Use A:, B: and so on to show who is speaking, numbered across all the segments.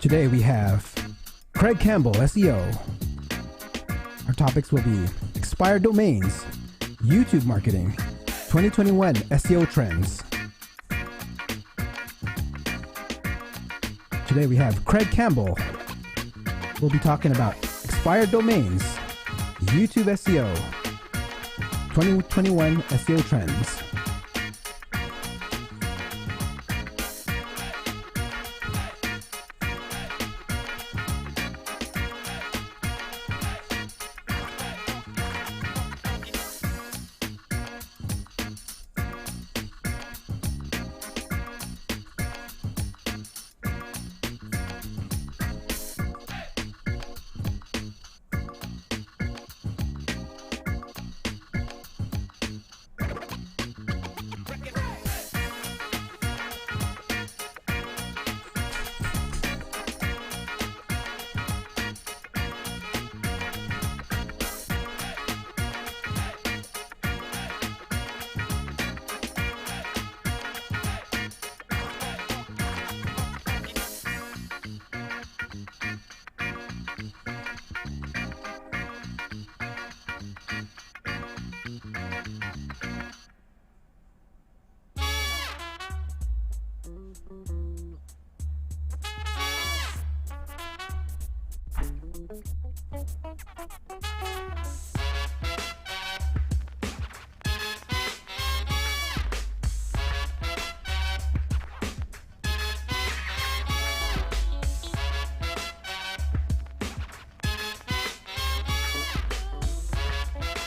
A: Today we have Craig Campbell, SEO. Our topics will be expired domains, YouTube marketing, 2021 SEO trends. Today we have Craig Campbell. We'll be talking about expired domains, YouTube SEO, 2021 SEO trends.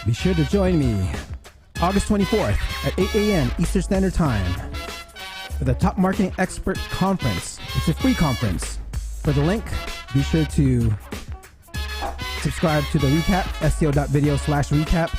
A: Be sure to join me August 24th at 8 a.m. Eastern Standard Time for the Top Marketing Expert Conference. It's a free conference. For the link, be sure to subscribe to the recap, seo.video/recap.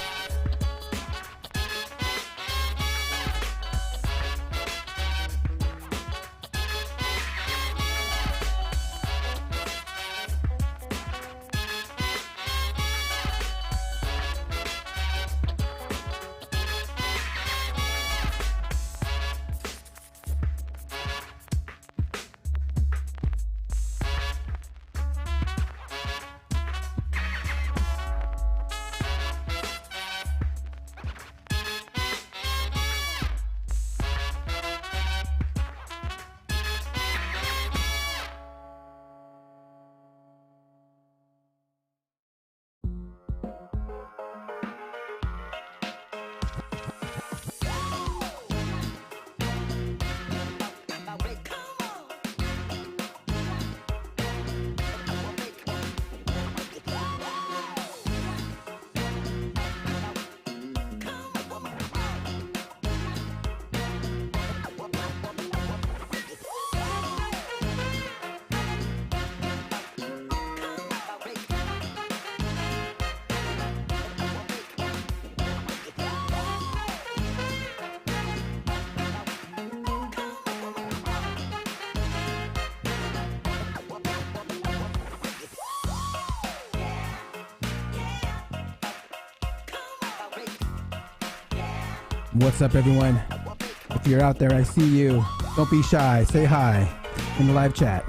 A: What's up, everyone? If you're out there, I see you. Don't be shy. Say hi in the live chat.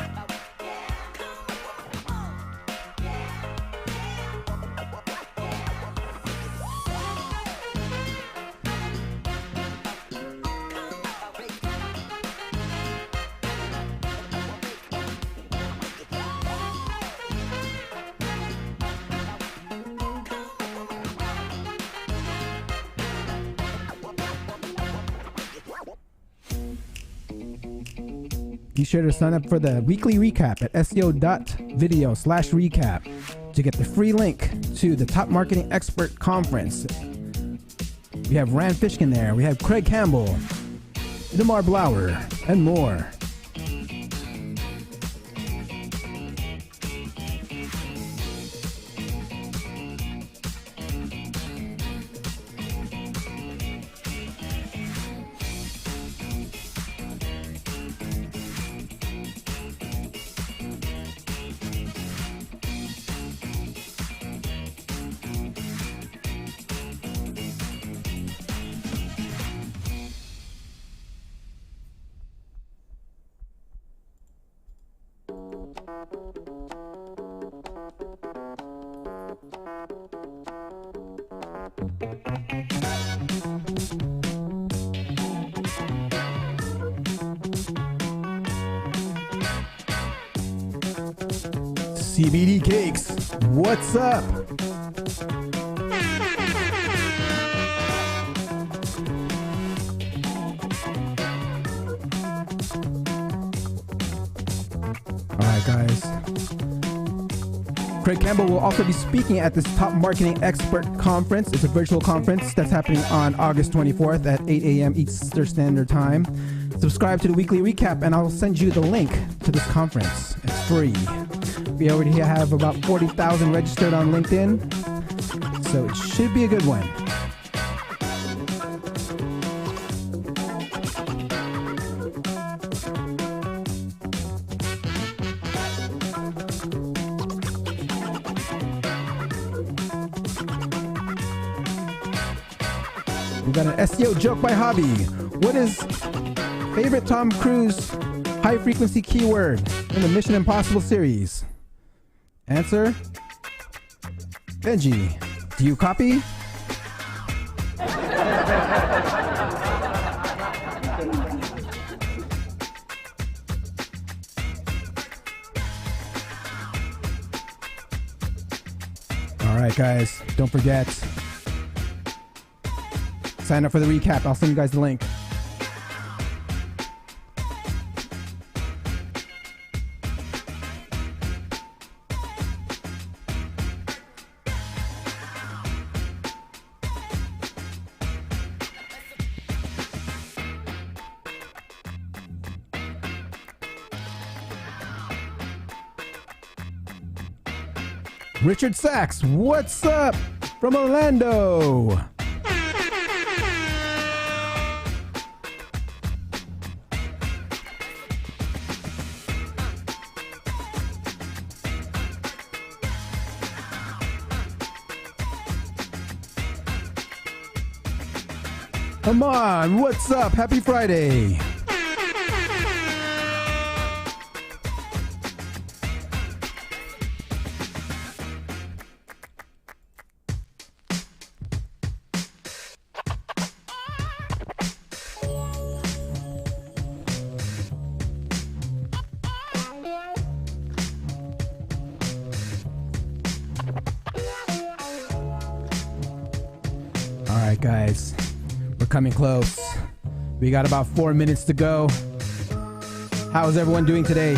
A: Be sure to sign up for the weekly recap at seo.video/recap to get the free link to the Top Marketing Expert Conference. We have Rand Fishkin there. We have Craig Campbell, Demar Blauer, and more. CBD Cakes, what's up? Alright guys, Craig Campbell will also be speaking at this Top Marketing Expert Conference. It's a virtual conference that's happening on August 24th at 8 a.m. Eastern Standard Time. Subscribe to the weekly recap and I'll send you the link to this conference. It's free. We already have about 40,000 registered on LinkedIn, so it should be a good one. We got an SEO joke by Hobby. What is favorite Tom Cruise high frequency keyword in the Mission Impossible series? Answer: Benji. Do you copy? All right, guys, don't forget, sign up for the recap. I'll send you guys the link. Richard Sachs, what's up from Orlando? Come on, what's up? Happy Friday. All right, guys. We're coming close. We got about 4 minutes to go. How is everyone doing today?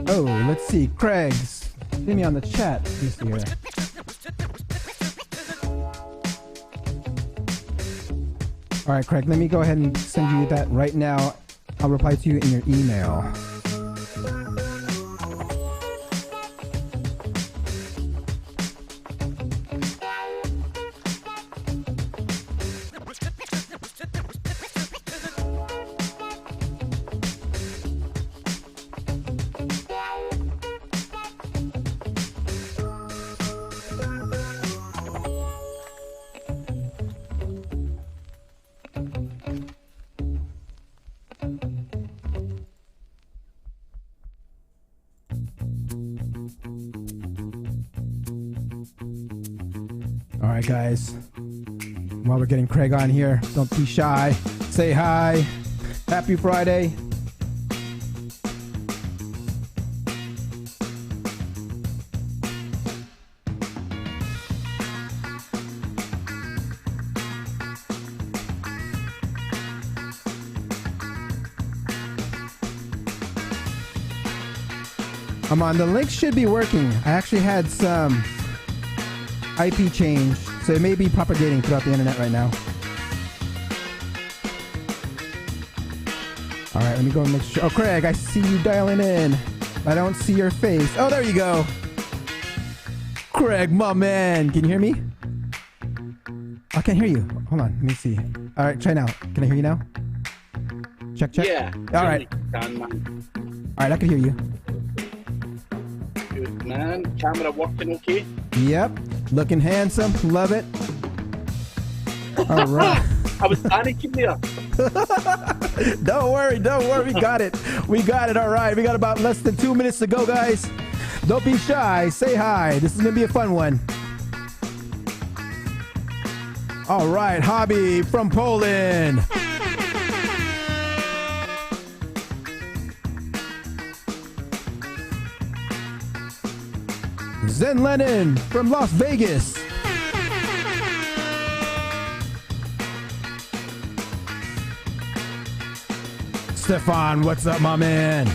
A: Oh, let's see. Craig's hit me on the chat. Let me see here. All right, Craig, let me go ahead and send you that right now. I'll reply to you in your email. All right, guys. While we're getting Craig on here, don't be shy. Say hi. Happy Friday. Come on, the link should be working. I actually had some IP change, so it may be propagating throughout the internet right now. All right, let me go and make sure. Oh, Craig, I see you dialing in. I don't see your face. Oh, there you go. Craig, my man. Can you hear me? I can't hear you. Hold on, let me see. All right, try now. Can I hear you now? Check, check.
B: Yeah.
A: All right. All right, I can hear you.
B: Good, man. Camera working okay?
A: Yep. Looking handsome. Love it. All right.
B: I was panicking there.
A: Don't worry. We got it. All right. We got about less than 2 minutes to go, guys. Don't be shy. Say hi. This is going to be a fun one. All right. Hobby from Poland. Zen Lennon from Las Vegas. Stefan, what's up, my man?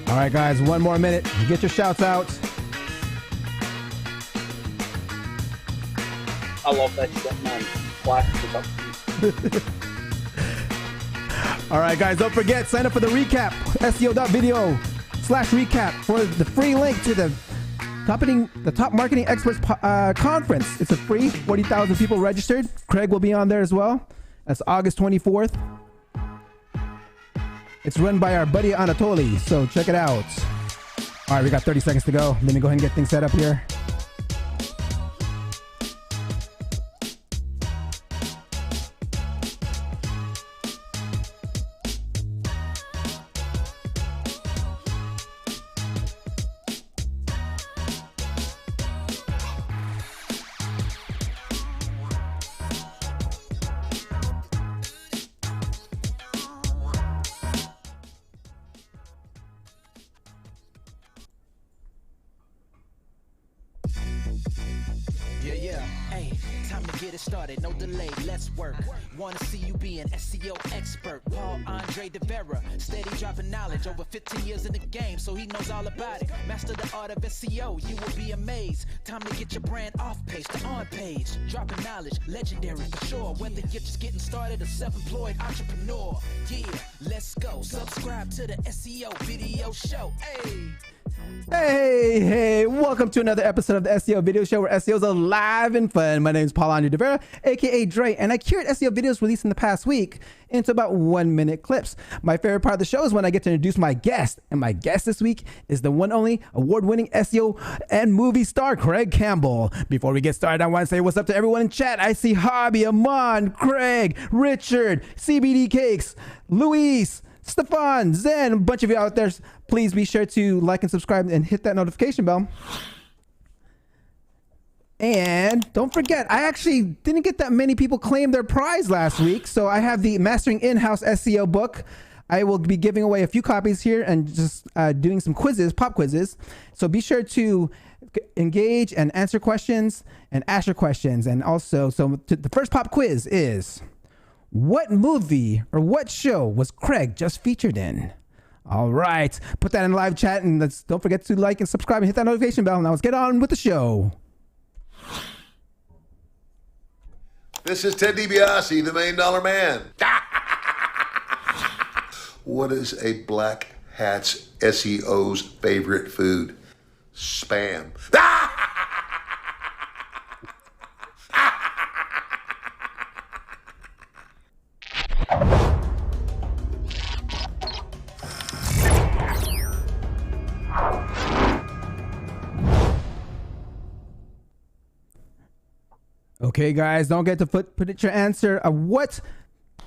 A: All right, guys, 1 more minute. Get your shouts out.
B: I love that shit, man. Flash production.
A: All right, guys, don't forget, sign up for the recap. SEO.video/recap for the free link to the Top Marketing Experts Conference. It's a free 40,000 people registered. Craig will be on there as well. That's August 24th. It's run by our buddy Anatoly, so check it out. All right, we got 30 seconds to go. Let me go ahead and get things set up here.
C: No delay, let's work. Wanna see you be an SEO expert. Paul Andre de Vera, steady dropping knowledge. Over 15 years in the game, so he knows all about it. Master the art of SEO, you will be amazed. Time to get your brand off page to on page. Dropping knowledge, legendary for sure. Whether you're just getting started or self-employed entrepreneur. Yeah, let's go. Subscribe to the SEO video show.
A: Hey, welcome to another episode of the SEO video show where SEO is alive and fun. My name is Paul Andre de Vera, aka Dre, and I curate SEO videos released in the past week into about 1-minute clips. My favorite part of the show is when I get to introduce my guest, and my guest this week is the one only award-winning SEO and movie star, Craig Campbell. Before we get started, I want to say what's up to everyone in chat. I see Hobby, Amon, Craig, Richard, CBD Cakes, Luis, Stefan, Zen, a bunch of you out there. Please be sure to like and subscribe and hit that notification bell. And don't forget, I actually didn't get that many people claim their prize last week. So I have the Mastering In-house SEO book. I will be giving away a few copies here and just doing some quizzes, pop quizzes. So be sure to engage and answer questions and ask your questions. And also, the first pop quiz is, what movie or what show was Craig just featured in? All right, put that in live chat, and don't forget to like and subscribe and hit that notification bell. Now let's get on with the show.
D: This is Ted DiBiase, the $1 Million Man. What is a black hat's SEO's favorite food? Spam.
A: Okay, guys, don't get to put your answer. What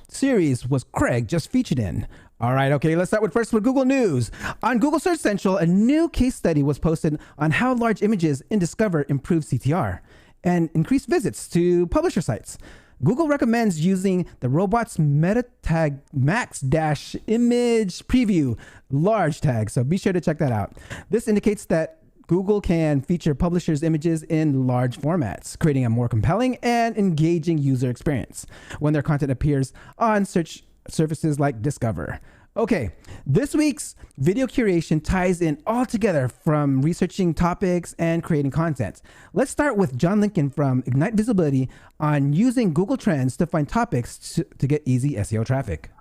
A: series was Craig just featured in? All right, okay, let's start with Google News. On Google Serch Central, a new case study was posted on how large images in Discover improve CTR and increase visits to publisher sites. Google recommends using the robot's meta tag max-image preview large tag, so be sure to check that out. This indicates that Google can feature publishers' images in large formats, creating a more compelling and engaging user experience when their content appears on search services like Discover. Okay, this week's video curation ties in all together from researching topics and creating content. Let's start with John Lincoln from Ignite Visibility on using Google Trends to find topics to get easy SEO traffic.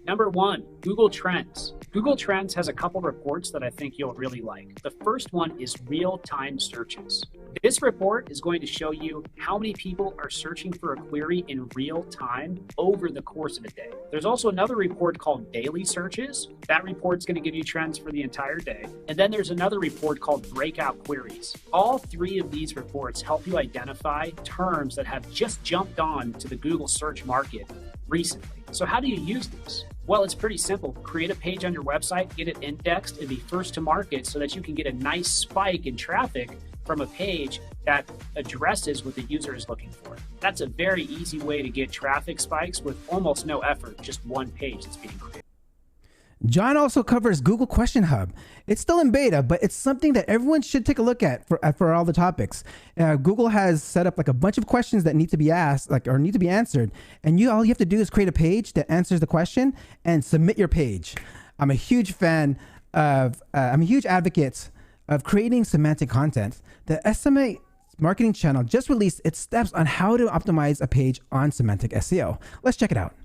E: Number 1, Google Trends. Google Trends has a couple reports that I think you'll really like. The first one is real-time searches. This report is going to show you how many people are searching for a query in real time over the course of a day. There's also another report called Daily Searches. That report's going to give you trends for the entire day. And then there's another report called Breakout Queries. All three of these reports help you identify terms that have just jumped on to the Google search market recently. So how do you use these? Well, it's pretty simple. Create a page on your website, get it indexed, and be first to market so that you can get a nice spike in traffic from a page that addresses what the user is looking for. That's a very easy way to get traffic spikes with almost no effort, just one page that's being created.
A: John also covers Google Question Hub. It's still in beta, but it's something that everyone should take a look at for all the topics. Google has set up like a bunch of questions that need to be asked, or need to be answered, and all you have to do is create a page that answers the question and submit your page. I'm a huge advocate of creating semantic content. The SMA marketing channel just released its steps on how to optimize a page on semantic SEO. Let's check it out.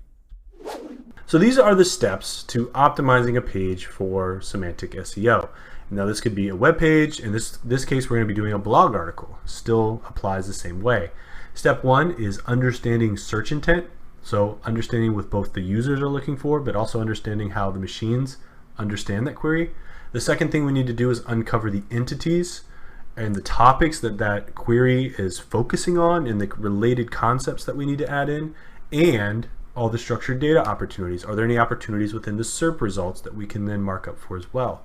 F: So these are the steps to optimizing a page for semantic SEO. Now this could be a web page. In this case, we're going to be doing a blog article. Still applies the same way. Step one is understanding search intent. So understanding what both the users are looking for, but also understanding how the machines understand that query. The second thing we need to do is uncover the entities and the topics that query is focusing on and the related concepts that we need to add in, and all the structured data opportunities. Are there any opportunities within the SERP results that we can then mark up for as well?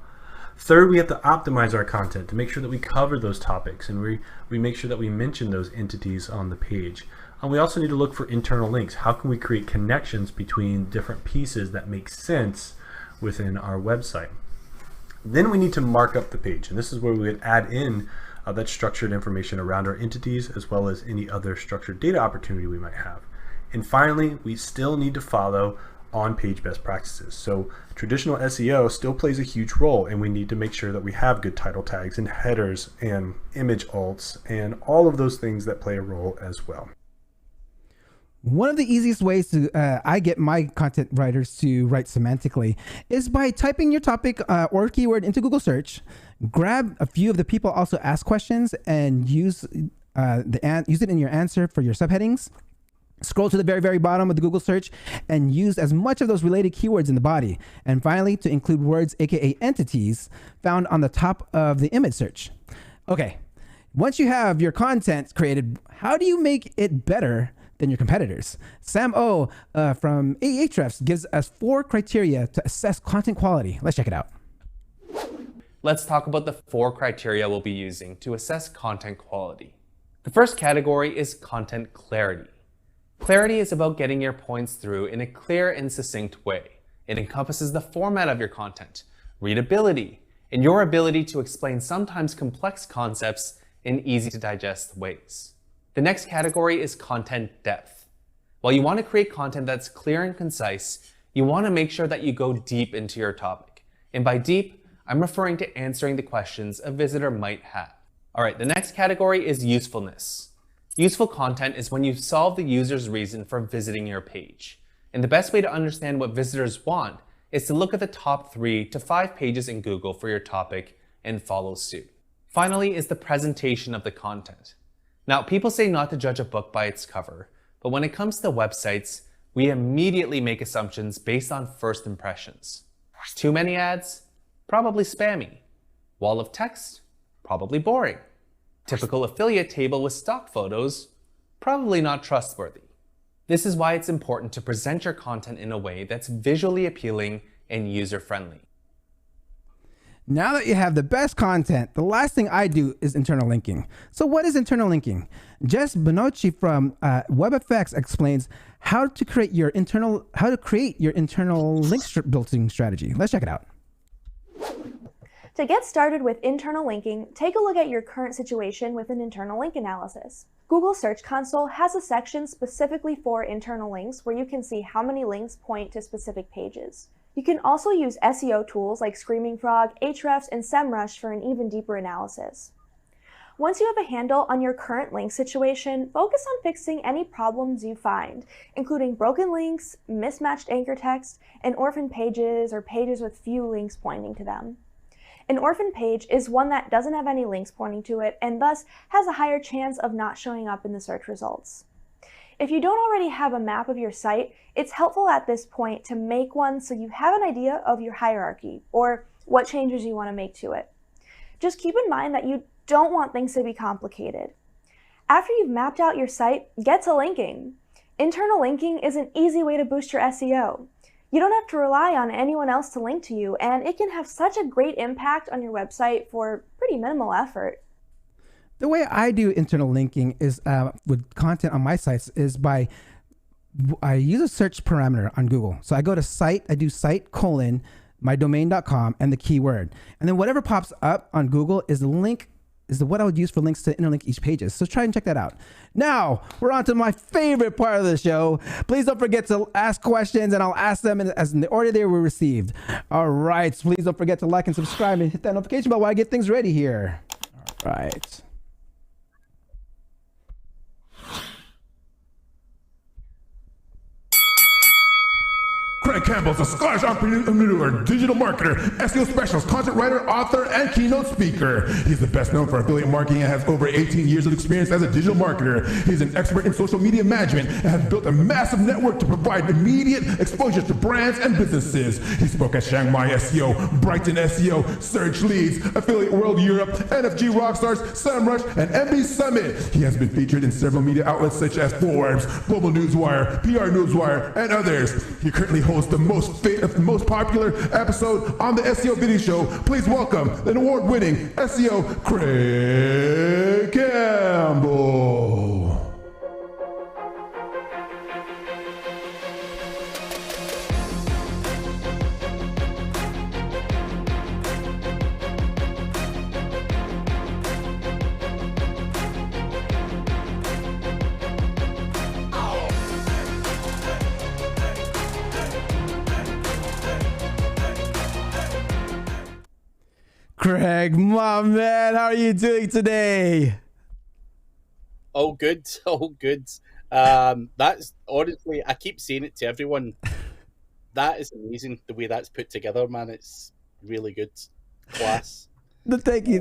F: Third, we have to optimize our content to make sure that we cover those topics and we make sure that we mention those entities on the page. And we also need to look for internal links. How can we create connections between different pieces that make sense within our website? Then we need to mark up the page, and this is where we would add in that structured information around our entities as well as any other structured data opportunity we might have. And finally, we still need to follow on-page best practices. So traditional SEO still plays a huge role, and we need to make sure that we have good title tags and headers and image alts and all of those things that play a role as well.
A: One of the easiest ways to I get my content writers to write semantically is by typing your topic or keyword into Google Search, grab a few of the people also ask questions, and use it in your answer for your subheadings. Scroll to the very, very bottom of the Google search and use as much of those related keywords in the body. And finally, to include words, aka entities, found on the top of the image search. Okay, once you have your content created, how do you make it better than your competitors? Sam O from Ahrefs gives us 4 criteria to assess content quality. Let's check it out.
G: Let's talk about the 4 criteria we'll be using to assess content quality. The first category is content clarity. Clarity is about getting your points through in a clear and succinct way. It encompasses the format of your content, readability, and your ability to explain sometimes complex concepts in easy to digest ways. The next category is content depth. While you want to create content that's clear and concise, you want to make sure that you go deep into your topic. And by deep, I'm referring to answering the questions a visitor might have. All right, the next category is usefulness. Useful content is when you solve the user's reason for visiting your page. And the best way to understand what visitors want is to look at the top 3 to 5 pages in Google for your topic and follow suit. Finally is the presentation of the content. Now, people say not to judge a book by its cover, but when it comes to websites, we immediately make assumptions based on first impressions. Too many ads? Probably spammy. Wall of text? Probably boring. Typical affiliate table with stock photos? Probably not trustworthy. This is why it's important to present your content in a way that's visually appealing and user-friendly.
A: Now that you have the best content, the last thing I do is internal linking. So what is internal linking? Jess Bonocci from WebFX explains how to create your internal link building strategy. Let's check it out.
H: To get started with internal linking, take a look at your current situation with an internal link analysis. Google Search Console has a section specifically for internal links where you can see how many links point to specific pages. You can also use SEO tools like Screaming Frog, Ahrefs, and SEMrush for an even deeper analysis. Once you have a handle on your current link situation, focus on fixing any problems you find, including broken links, mismatched anchor text, and orphan pages or pages with few links pointing to them. An orphan page is one that doesn't have any links pointing to it and thus has a higher chance of not showing up in the search results. If you don't already have a map of your site, it's helpful at this point to make one so you have an idea of your hierarchy or what changes you want to make to it. Just keep in mind that you don't want things to be complicated. After you've mapped out your site, get to linking. Internal linking is an easy way to boost your SEO. You don't have to rely on anyone else to link to you, and it can have such a great impact on your website for pretty minimal effort.
A: The way I do internal linking is with content on my sites is I use a search parameter on Google. So I go to site, I do site : mydomain.com and the keyword. And then whatever pops up on Google is the link, is what I would use for links to interlink each pages. So try and check that out. Now, we're on to my favorite part of the show. Please don't forget to ask questions, and I'll ask them in the order they were received. All right, so please don't forget to like and subscribe and hit that notification bell while I get things ready here. All right.
I: Craig Campbell is a Scottish entrepreneur, digital marketer, SEO specialist, content writer, author, and keynote speaker. He's the best known for affiliate marketing and has over 18 years of experience as a digital marketer. He's an expert in social media management and has built a massive network to provide immediate exposure to brands and businesses. He spoke at Chiang Mai SEO, Brighton SEO, Search Leads, Affiliate World Europe, NFG Rockstars, SEMrush, and MB Summit. He has been featured in several media outlets such as Forbes, Global Newswire, PR Newswire, and others. He currently holds the most popular episode on the SEO video show. Please welcome an award-winning SEO, Craig Campbell.
A: Craig, my man, how are you doing today?
B: All good, all good. That's honestly, I keep saying it to everyone. That is amazing the way that's put together, man. It's really good. Class.
A: Thank you.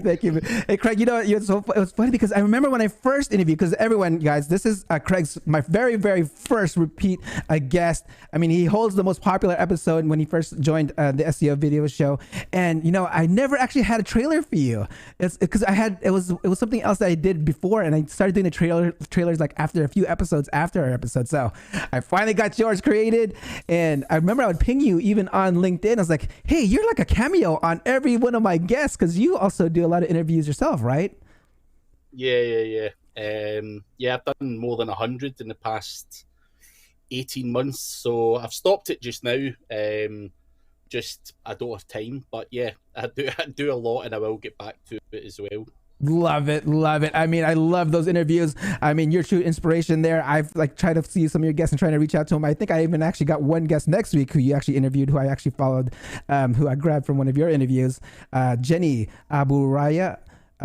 A: Hey, Craig, you know, it was funny because I remember when I first interviewed, because everyone, guys, this is Craig's, my very, very first repeat guest. I mean, he holds the most popular episode when he first joined the SEO video show. And, you know, I never actually had a trailer for you. It's because it was something else that I did before. And I started doing the trailers like after a few episodes after our episode. So I finally got yours created. And I remember I would ping you even on LinkedIn. I was like, hey, you're like a cameo on every one of my guests because you also do a lot of interviews yourself, right?
B: Yeah. I've done more than 100 in the past 18 months, so I've stopped it just now. Just I don't have time, but yeah, I do a lot, and I will get back to it as well.
A: Love it. I mean, I love those interviews. I mean, you're true inspiration there. I've like tried to see some of your guests and trying to reach out to them. I think I even actually got one guest next week who you actually interviewed, who I actually followed, who I grabbed from one of your interviews, Jenny Abu Raya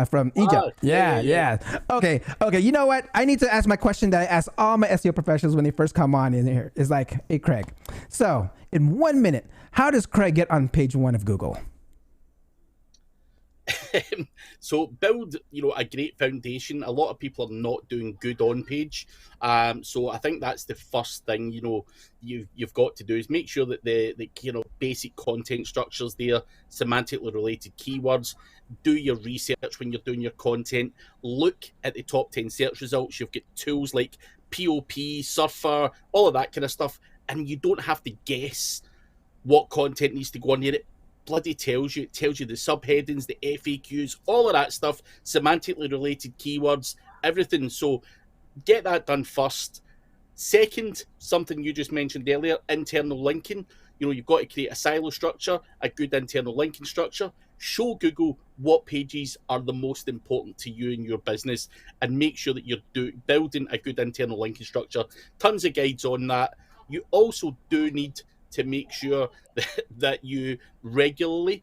A: from Egypt. Yeah. Okay. You know what? I need to ask my question that I ask all my SEO professionals when they first come on in here. Is like, hey, Craig. So in 1 minute, how does Craig get on page 1 of Google?
B: So build, a great foundation. A lot of people are not doing good on page. So I think that's the first thing, you've got to do is make sure that the basic content structures there, semantically related keywords. Do your research when you're doing your content. Look at the top 10 search results. You've got tools like POP, Surfer, all of that kind of stuff. And you don't have to guess what content needs to go on here. It bloody tells you. It tells you the subheadings, the FAQs, all of that stuff, semantically related keywords, everything. So get that done first. Second, something you just mentioned earlier, internal linking. You've got to create a silo structure, a good internal linking structure. Show Google what pages are the most important to you and your business, and make sure that you're building a good internal linking structure. Tons of guides on that. You also do need to make sure that you regularly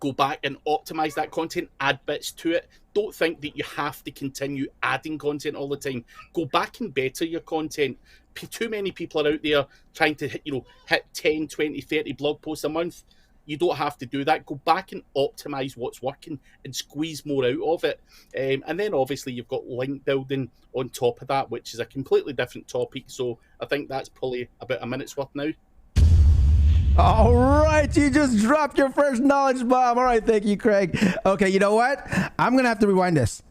B: go back and optimize that content, add bits to it. Don't think that you have to continue adding content all the time. Go back and better your content. Too many people are out there trying to hit 10, 20, 30 blog posts a month. you don't have to do that. Go back and optimize what's working and squeeze more out of it. And then obviously you've got link building on top of that, which is a completely different topic. So I think that's probably about a minute's worth now.
A: All right, you just dropped your first knowledge bomb. All right, thank you, Craig. Okay, you know what? I'm going to have to rewind this.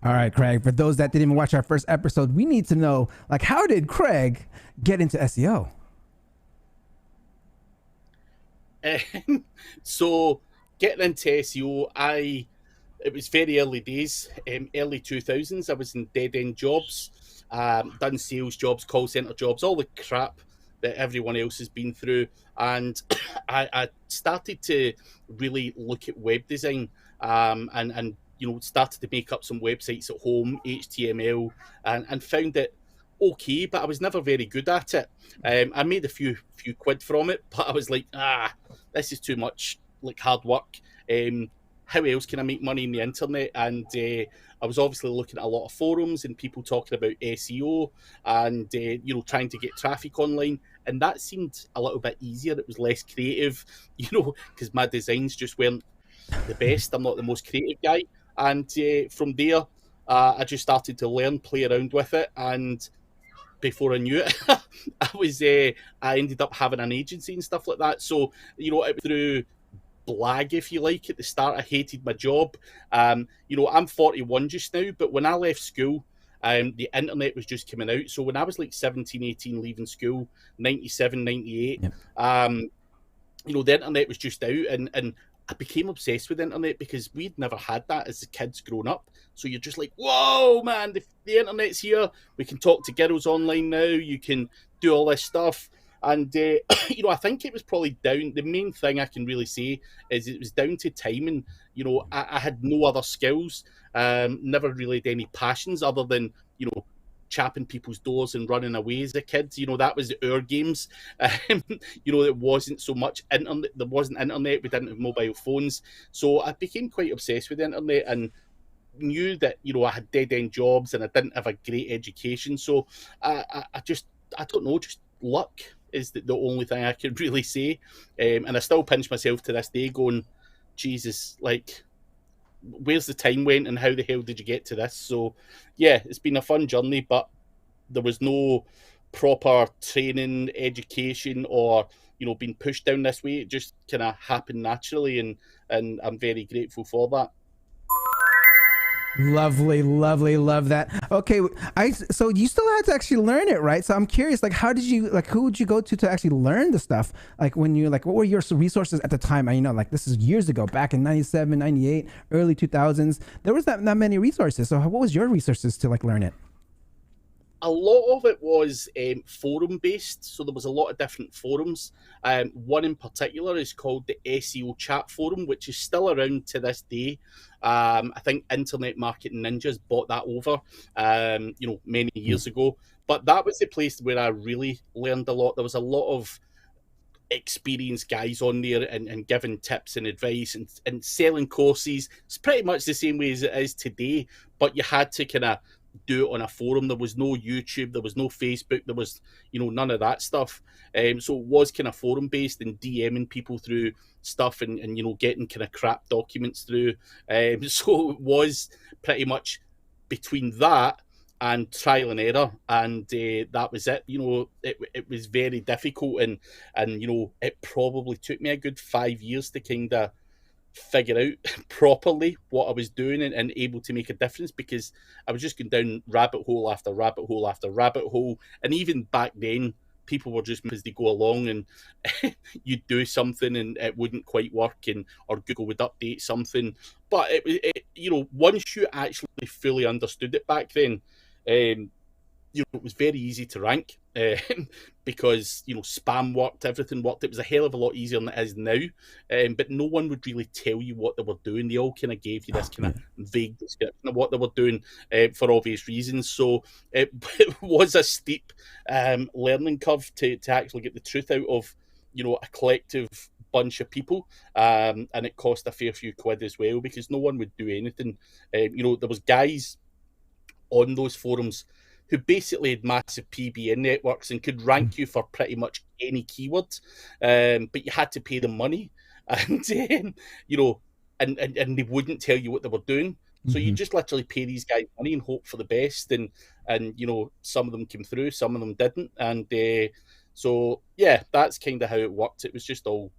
A: All right, Craig, for those that didn't even watch our first episode, we need to know, like, how did Craig get into SEO?
B: So getting into SEO, it was very early days, early 2000s. I was in dead-end jobs. Done sales jobs, call center jobs, all the crap that everyone else has been through. And I started to really look at web design and started to make up some websites at home, HTML, and found it okay, but I was never very good at it. I made a few quid from it, but I was like, this is too much like hard work. How else can I make money in the internet? And I was obviously looking at a lot of forums and people talking about SEO and trying to get traffic online, and that seemed a little bit easier. It was less creative, because my designs just weren't the best. I'm not the most creative guy, and from there I just started to learn, play around with it, and before I knew it, I ended up having an agency and stuff like that. So it was through blag, if you like. At the start I hated my job. I'm 41 just now, but when I left school, the internet was just coming out. So when I was like 17, 18 leaving school, 97, 98,
A: Yep.
B: The internet was just out, and I became obsessed with the internet because we'd never had that as kids growing up. So you're just like, whoa, man, the internet's here. We can talk to girls online now. You can do all this stuff. And, I think it was probably down. The main thing I can really say is it was down to timing. I had no other skills, never really had any passions other than, chapping people's doors and running away as a kid. That was our games. It wasn't so much internet. There wasn't internet. We didn't have mobile phones. So I became quite obsessed with the internet and knew that, I had dead-end jobs and I didn't have a great education. So I don't know, just luck is the only thing I could really say. And I still pinch myself to this day going, Jesus, like, where's the time went and how the hell did you get to this? So yeah, it's been a fun journey, but there was no proper training, education, or being pushed down this way. It just kind of happened naturally, and I'm very grateful for that.
A: Lovely, love that. Okay, so you still had to actually learn it, right? So I'm curious, like, how did you, like, who would you go to actually learn the stuff? Like, when you, like, what were your resources at the time? Like, this is years ago, back in 97, 98, early 2000s. There was not many resources. So what was your resources to, like, learn it?
B: A lot of it was forum based, so there was a lot of different forums. One in particular is called the SEO chat forum, which is still around to this day. I think Internet Marketing Ninjas bought that over, many years ago. But that was the place where I really learned a lot. There was a lot of experienced guys on there and giving tips and advice and selling courses. It's pretty much the same way as it is today, but you had to kind of do it on a forum. There was no YouTube, there was no Facebook, there was none of that stuff. So it was kind of forum based and DMing people through stuff and getting kind of crap documents through. So it was pretty much between that and trial and error, and that was it. It was very difficult, and it probably took me a good 5 years to kind of figure out properly what I was doing and able to make a difference, because I was just going down rabbit hole after rabbit hole after rabbit hole. And even back then, people were just, as they go along, and you'd do something and it wouldn't quite work, or Google would update something. But it once you actually fully understood it back then, it was very easy to rank, because spam worked, everything worked. It was a hell of a lot easier than it is now, but no one would really tell you what they were doing. They all kind of gave you this kind of vague description of what they were doing, for obvious reasons. So it was a steep learning curve to actually get the truth out of a collective bunch of people, and it cost a fair few quid as well, because no one would do anything. There was guys on those forums who basically had massive PBN networks and could rank you for pretty much any keyword, but you had to pay them money, and you know, and they wouldn't tell you what they were doing. So you just literally pay these guys money and hope for the best, and you know, some of them came through, some of them didn't, and so yeah, that's kind of how it worked. It was just all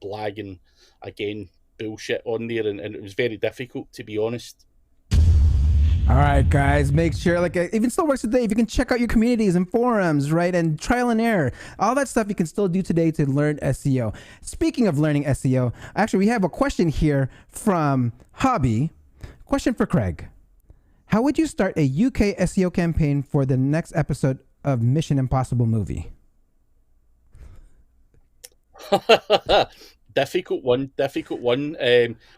B: blagging, again, bullshit on there, and it was very difficult, to be honest.
A: All right, guys, make sure, like, even still works today. If you can check out your communities and forums, right, and trial and error, all that stuff you can still do today to learn SEO. Speaking of learning SEO, actually, we have a question here from Hobby. Question for Craig. How would you start a UK SEO campaign for the next episode of Mission Impossible movie?
B: Difficult one.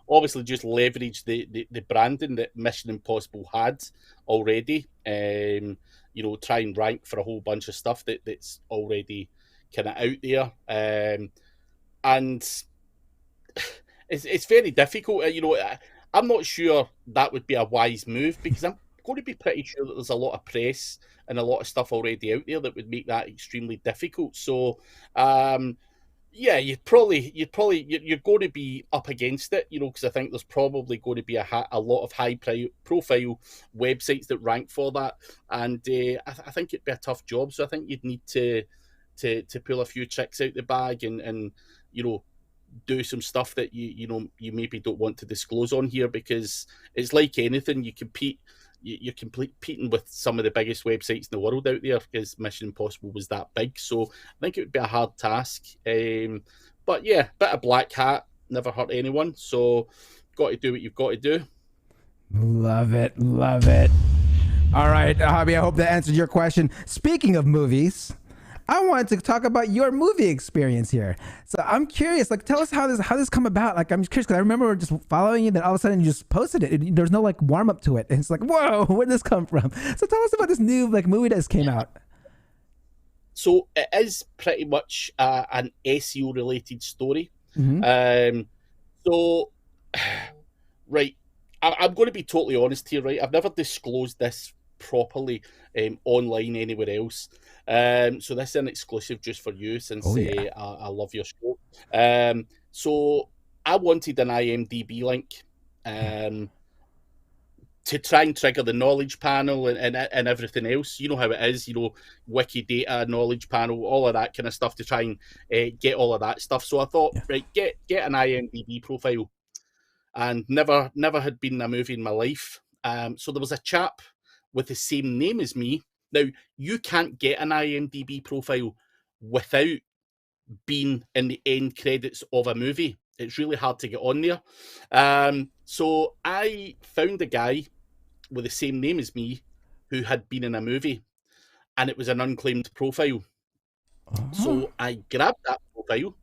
B: Obviously, just leverage the branding that Mission Impossible had already. You know, try and rank for a whole bunch of stuff that's already kind of out there. And it's very difficult. You know, I'm not sure that would be a wise move, because I'm going to be pretty sure that there's a lot of press and a lot of stuff already out there that would make that extremely difficult. So, yeah, you're going to be up against it, you know, because I think there's probably going to be a lot of high profile websites that rank for that, and I think it'd be a tough job. So I think you'd need to pull a few tricks out the bag, and you know, do some stuff that you know, you maybe don't want to disclose on here, because it's like anything, you're competing with some of the biggest websites in the world out there, because Mission Impossible was that big. So I think it would be a hard task. But yeah, bit of black hat, never hurt anyone. So got to do what you've got to do.
A: Love it. Love it. All right, Hobby, I hope that answered your question. Speaking of movies, I wanted to talk about your movie experience here. So I'm curious, like, tell us how this come about. Like, I'm curious because I remember just following you, then all of a sudden you just posted it. There's no like warm up to it. And it's like, whoa, where'd this come from? So tell us about this new like movie that just came out.
B: So it is pretty much an SEO related story. So, right, I'm going to be totally honest here, right? I've never disclosed this properly online anywhere else. So this is an exclusive just for you, since I love your show. So I wanted an IMDb link to try and trigger the knowledge panel and everything else. You know how it is, you know, Wikidata, knowledge panel, all of that kind of stuff, to try and get all of that stuff. So I thought, right, get an IMDb profile, and never had been in a movie in my life. So there was a chap with the same name as me. Now, you can't get an IMDb profile without being in the end credits of a movie. It's really hard to get on there. So I found a guy with the same name as me who had been in a movie, and it was an unclaimed profile. So I grabbed that profile,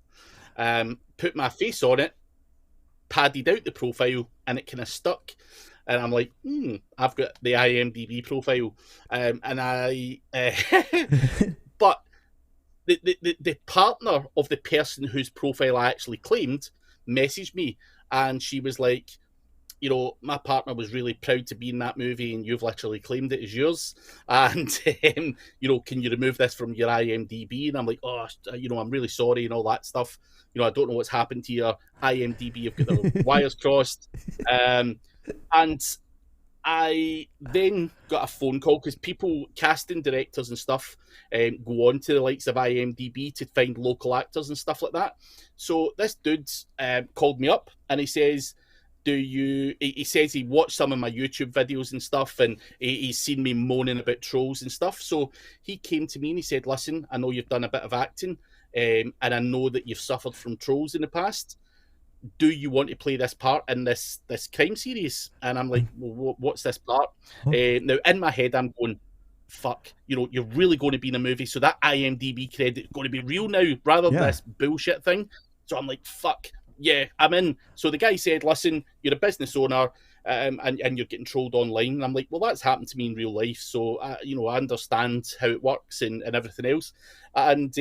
B: put my face on it, padded out the profile, and it kind of stuck. And I'm like, I've got the IMDb profile. And I, but the partner of the person whose profile I actually claimed messaged me, and she was like, you know, my partner was really proud to be in that movie, and you've literally claimed it as yours. And, you know, can you remove this from your IMDb? And I'm like, oh, you know, I'm really sorry, and all that stuff. You know, I don't know what's happened to your IMDb. You've got the wires crossed. And I then got a phone call, because people, casting directors and stuff, go on to the likes of IMDb to find local actors and stuff like that. So this dude called me up, and he says, he says he watched some of my YouTube videos and stuff, and he's seen me moaning about trolls and stuff. So he came to me and he said, listen, I know you've done a bit of acting, and I know that you've suffered from trolls in the past. Do you want to play this part in this crime series? And I'm like, well, what's this part? Now, in my head, I'm going, fuck, you know, you're really going to be in a movie, so that IMDb credit is going to be real now, rather than this bullshit thing. So I'm like, fuck, yeah, I'm in. So the guy said, listen, you're a business owner, and you're getting trolled online. And I'm like, well, that's happened to me in real life, so, you know, I understand how it works and everything else. And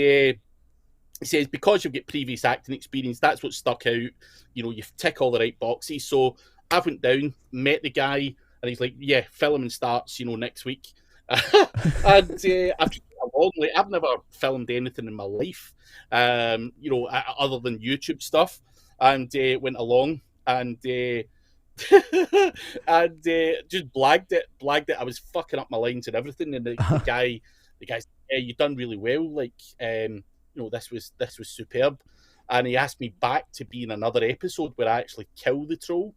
B: he says, because you've got previous acting experience, that's what stuck out. You know, you tick all the right boxes. So I went down, met the guy, and he's like, yeah, filming starts, you know, next week. And I've just been along. Like, I've never filmed anything in my life, other than YouTube stuff. And went along and and just blagged it. I was fucking up my lines and everything. And the guy said, "Yeah, you done really well. Like, this was superb." And he asked me back to be in another episode where I actually kill the troll,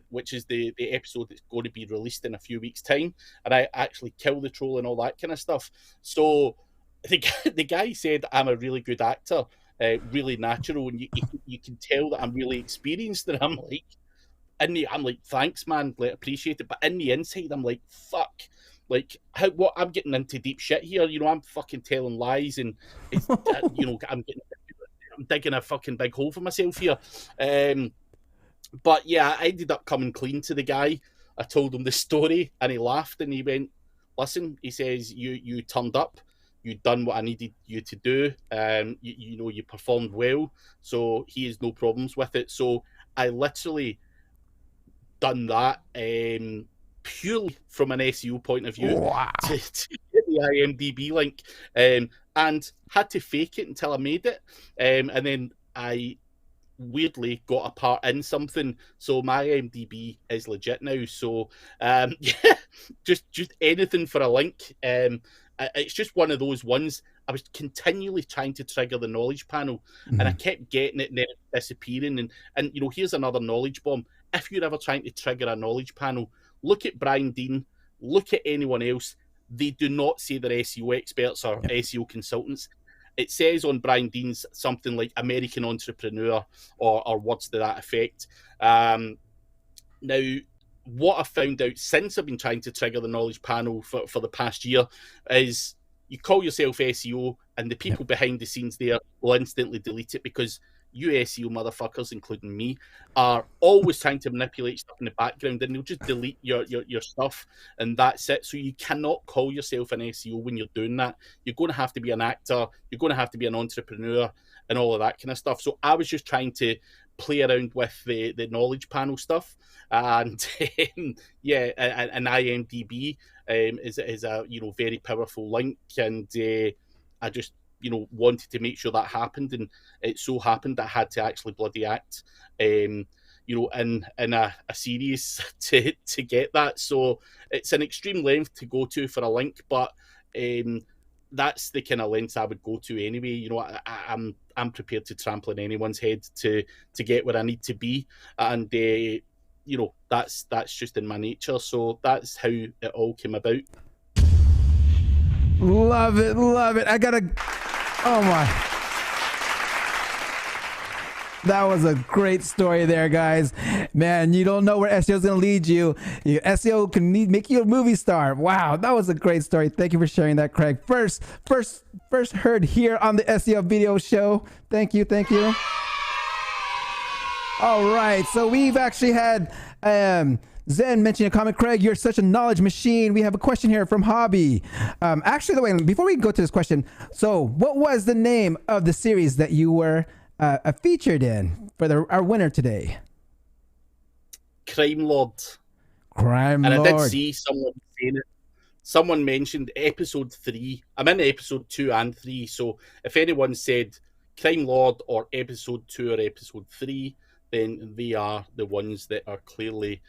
B: which is the episode that's going to be released in a few weeks' time. And I actually kill the troll and all that kind of stuff. So the guy said I'm a really good actor, really natural, and you can tell that I'm really experienced. And I'm like, thanks, man, like, appreciate it. But in the inside, I'm like, fuck. Like, what? I'm getting into deep shit here. I'm fucking telling lies, and it's, I'm digging a fucking big hole for myself here. But yeah, I ended up coming clean to the guy. I told him the story, and he laughed, and he went, "Listen," he says, "you turned up. You done what I needed you to do. You performed well. So he has no problems with it." So I literally done that purely from an SEO point of view.
A: Wow.
B: to get the IMDb link, and had to fake it until I made it, and then I weirdly got a part in something, so my IMDb is legit now. So yeah, just anything for a link. It's just one of those ones. I was continually trying to trigger the knowledge panel, and I kept getting it and then disappearing. And here's another knowledge bomb. If you're ever trying to trigger a knowledge panel, look at Brian Dean, look at anyone else. They do not say they're SEO experts or SEO consultants. It says on Brian Dean's something like American entrepreneur or words to that effect. Now, what I've found out since I've been trying to trigger the knowledge panel for the past year is you call yourself SEO and the people behind the scenes there will instantly delete it, because you SEO motherfuckers, including me, are always trying to manipulate stuff in the background, and they'll just delete your stuff, and that's it. So you cannot call yourself an SEO when you're doing that. You're going to have to be an actor, you're going to have to be an entrepreneur, and all of that kind of stuff. So I was just trying to play around with the knowledge panel stuff, and yeah, an IMDb is a very powerful link, and I just wanted to make sure that happened, and it so happened that I had to actually bloody act in a series to get that. So it's an extreme length to go to for a link, but that's the kind of lengths I would go to anyway. I'm prepared to trample in anyone's head to get where I need to be, and that's just in my nature. So that's how it all came about.
A: Love it. Oh my. That was a great story there, guys. Man, you don't know where SEO is going to lead you. Your SEO can make you a movie star. Wow, that was a great story. Thank you for sharing that, Craig. First heard here on the SEO video show. Thank you. All right, so we've actually had Zen mentioned a comment. Craig, you're such a knowledge machine. We have a question here from Hobby. Actually, wait, before we go to this question, so what was the name of the series that you were featured in for our winner today?
B: Crime Lord.
A: And
B: I did see someone saying it. Someone mentioned episode 3. I'm in episode 2 and 3, so if anyone said Crime Lord or episode 2 or episode 3, then they are the ones that are clearly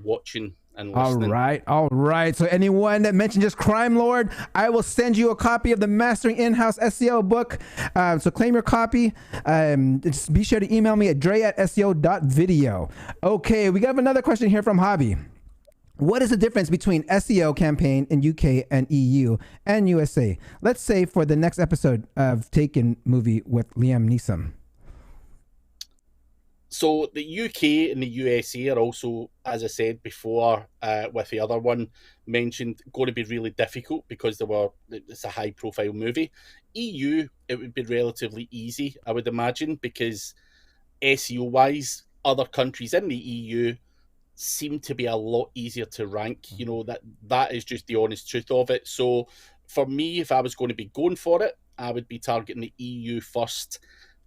B: watching and listening.
A: All right. So anyone that mentioned just Crime Lord, I will send you a copy of the Mastering In-house SEO book. So claim your copy. Just be sure to email me at dre@seo.video. Okay, we got another question here from Hobby. What is the difference between SEO campaign in UK and EU and USA? Let's say for the next episode of Taken movie with Liam Neeson.
B: So the UK and the USA are also, as I said before, with the other one mentioned, going to be really difficult because it's a high-profile movie. EU, it would be relatively easy, I would imagine, because SEO-wise, other countries in the EU seem to be a lot easier to rank. That is just the honest truth of it. So for me, if I was going to be going for it, I would be targeting the EU first,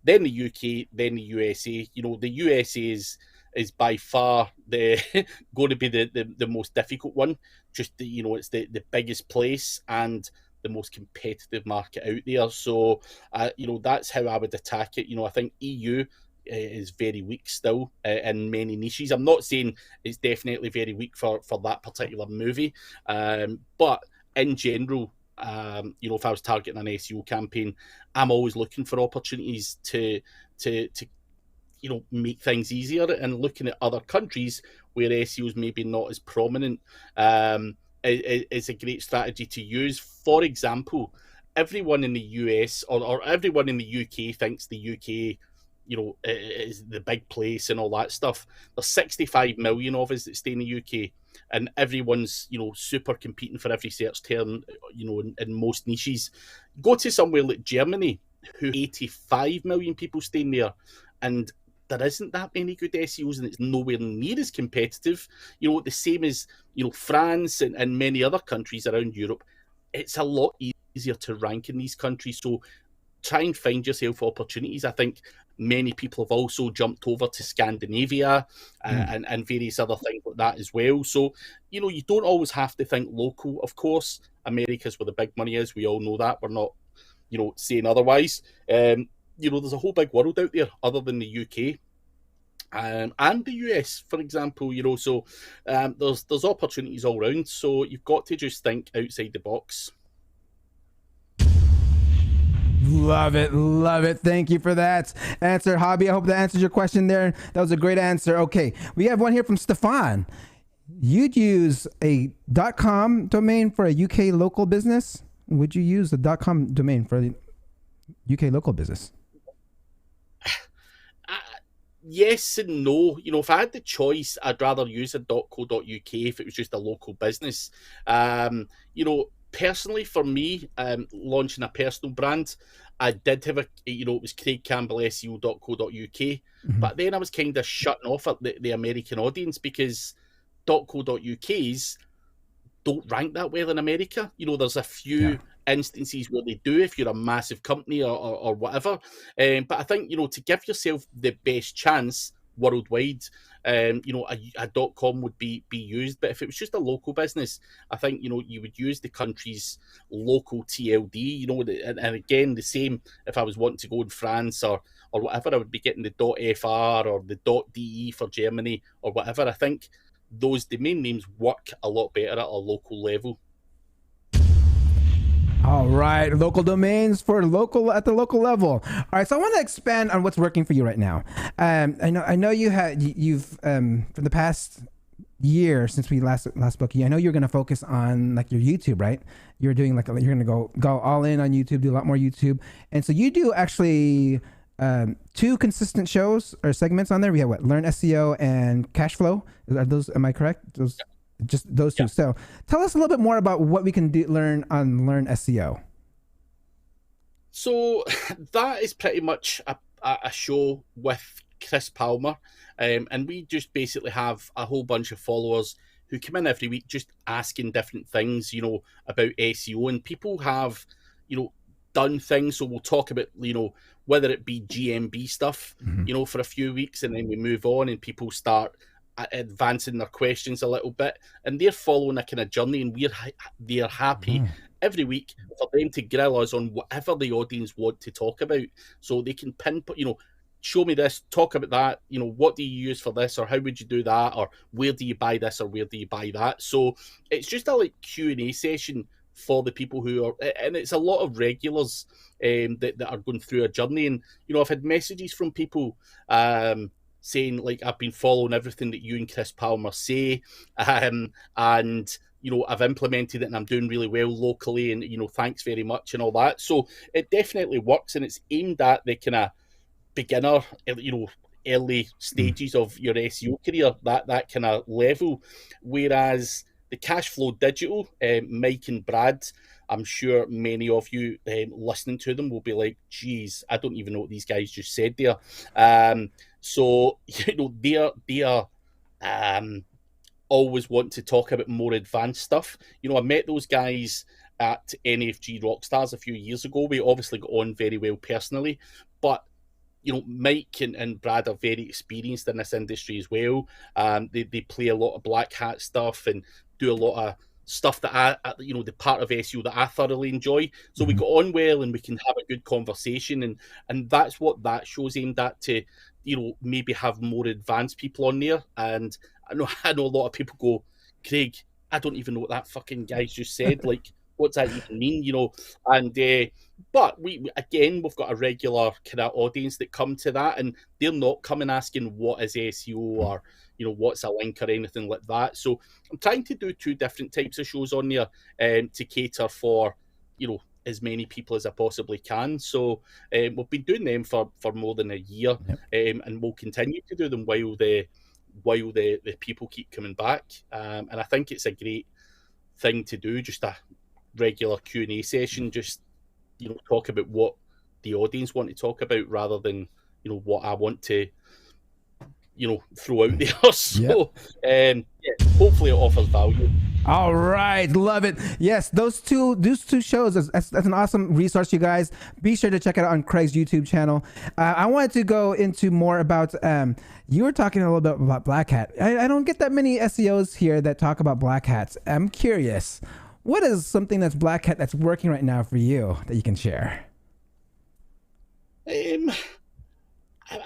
B: then the UK, then the USA. The USA is by far going to be the most difficult one. just it's the biggest place and the most competitive market out there. So that's how I would attack it. I think EU is very weak still in many niches. I'm not saying it's definitely very weak for that particular movie, but in general, if I was targeting an SEO campaign, I'm always looking for opportunities to make things easier, and looking at other countries where SEO is maybe not as prominent is a great strategy to use. For example, everyone in the US or everyone in the UK thinks the UK is the big place and all that stuff. There's 65 million of us that stay in the UK, and everyone's super competing for every search term in most niches. Go to somewhere like Germany, who 85 million people stay in there, and there isn't that many good SEOs, and it's nowhere near as competitive. The same as France and many other countries around Europe. It's a lot easier to rank in these countries. So try and find yourself opportunities. I think many people have also jumped over to Scandinavia and various other things like that as well. So, you don't always have to think local. Of course, America's where the big money is. We all know that. We're not, saying otherwise. There's a whole big world out there other than the UK. And the US, for example, so there's opportunities all around. So you've got to just think outside the box.
A: Love it. Thank you for that answer, Hobby. I hope that answers your question there. That was a great answer. Okay, we have one here from Stefan. You'd use a .com domain for a UK local business? Would you use a .com domain for the UK local business?
B: Yes and no. If I had the choice, I'd rather use a .co.uk if it was just a local business. Personally, for me, launching a personal brand, I did have it was Craig Campbell SEO.co.uk, but then I was kind of shutting off at the American audience because .co.uk's don't rank that well in America. There's a few instances where they do if you're a massive company or whatever. But I think, to give yourself the best chance worldwide, a .com would be used. But if it was just a local business, I think, you would use the country's local TLD, and again, the same if I was wanting to go in France or whatever, I would be getting the .fr or the .de for Germany or whatever. I think those domain names work a lot better at a local level.
A: All right, local domains for at the local level. All right, so I want to expand on what's working for you right now. I know you've for the past year since we last spoke, I know you're going to focus on like your YouTube, right? You're doing you're going to go all in on YouTube, do a lot more YouTube, and so you do actually 2 consistent shows or segments on there. We have Learn SEO and Cash Flow. Am I correct? Just those 2. So tell us a little bit more about what we can learn SEO.
B: So that is pretty much a show with Chris Palmer, and we just basically have a whole bunch of followers who come in every week just asking different things, about SEO, and people have, done things. So we'll talk about, whether it be GMB stuff, for a few weeks, and then we move on and people start advancing their questions a little bit, and they're following a kind of journey, and they're happy every week for them to grill us on whatever the audience want to talk about. So they can pinpoint, show me this, talk about that, what do you use for this, or how would you do that, or where do you buy this, or where do you buy that. So it's just a Q&A session for the people who are, and it's a lot of regulars that are going through a journey. And I've had messages from people saying I've been following everything that you and Chris Palmer say, and I've implemented it and I'm doing really well locally, and thanks very much and all that. So it definitely works, and it's aimed at the kind of beginner, early stages of your SEO career, that kind of level. Whereas the Cash Flow Digital, Mike and Brad, I'm sure many of you listening to them will be like, geez, I don't even know what these guys just said there. So, they are always want to talk about more advanced stuff. I met those guys at NFG Rockstars a few years ago. We obviously got on very well personally, but Mike and Brad are very experienced in this industry as well. They play a lot of black hat stuff and do a lot of stuff that the part of SEO that I thoroughly enjoy. So we got on well, and we can have a good conversation, and that's what that show's aimed at, to maybe have more advanced people on there. And I know a lot of people go, Craig, I don't even know what that fucking guy's just said. Like, what's that even mean? And but we've got a regular kind of audience that come to that, and they're not coming asking what is SEO or what's a link or anything like that. So I'm trying to do 2 different types of shows on there to cater for as many people as I possibly can. So we've been doing them for more than a year, and we'll continue to do them while the people keep coming back. And I think it's a great thing to do, just a regular Q&A session, just talk about what the audience want to talk about rather than what I want to throw out there. So hopefully it offers value.
A: All right, love it. Yes, those two shows, that's an awesome resource, you guys. Be sure to check it out on Craig's YouTube channel. I wanted to go into more about, you were talking a little bit about Black Hat. I don't get that many SEOs here that talk about Black Hats. I'm curious, what is something that's Black Hat that's working right now for you that you can share?
B: I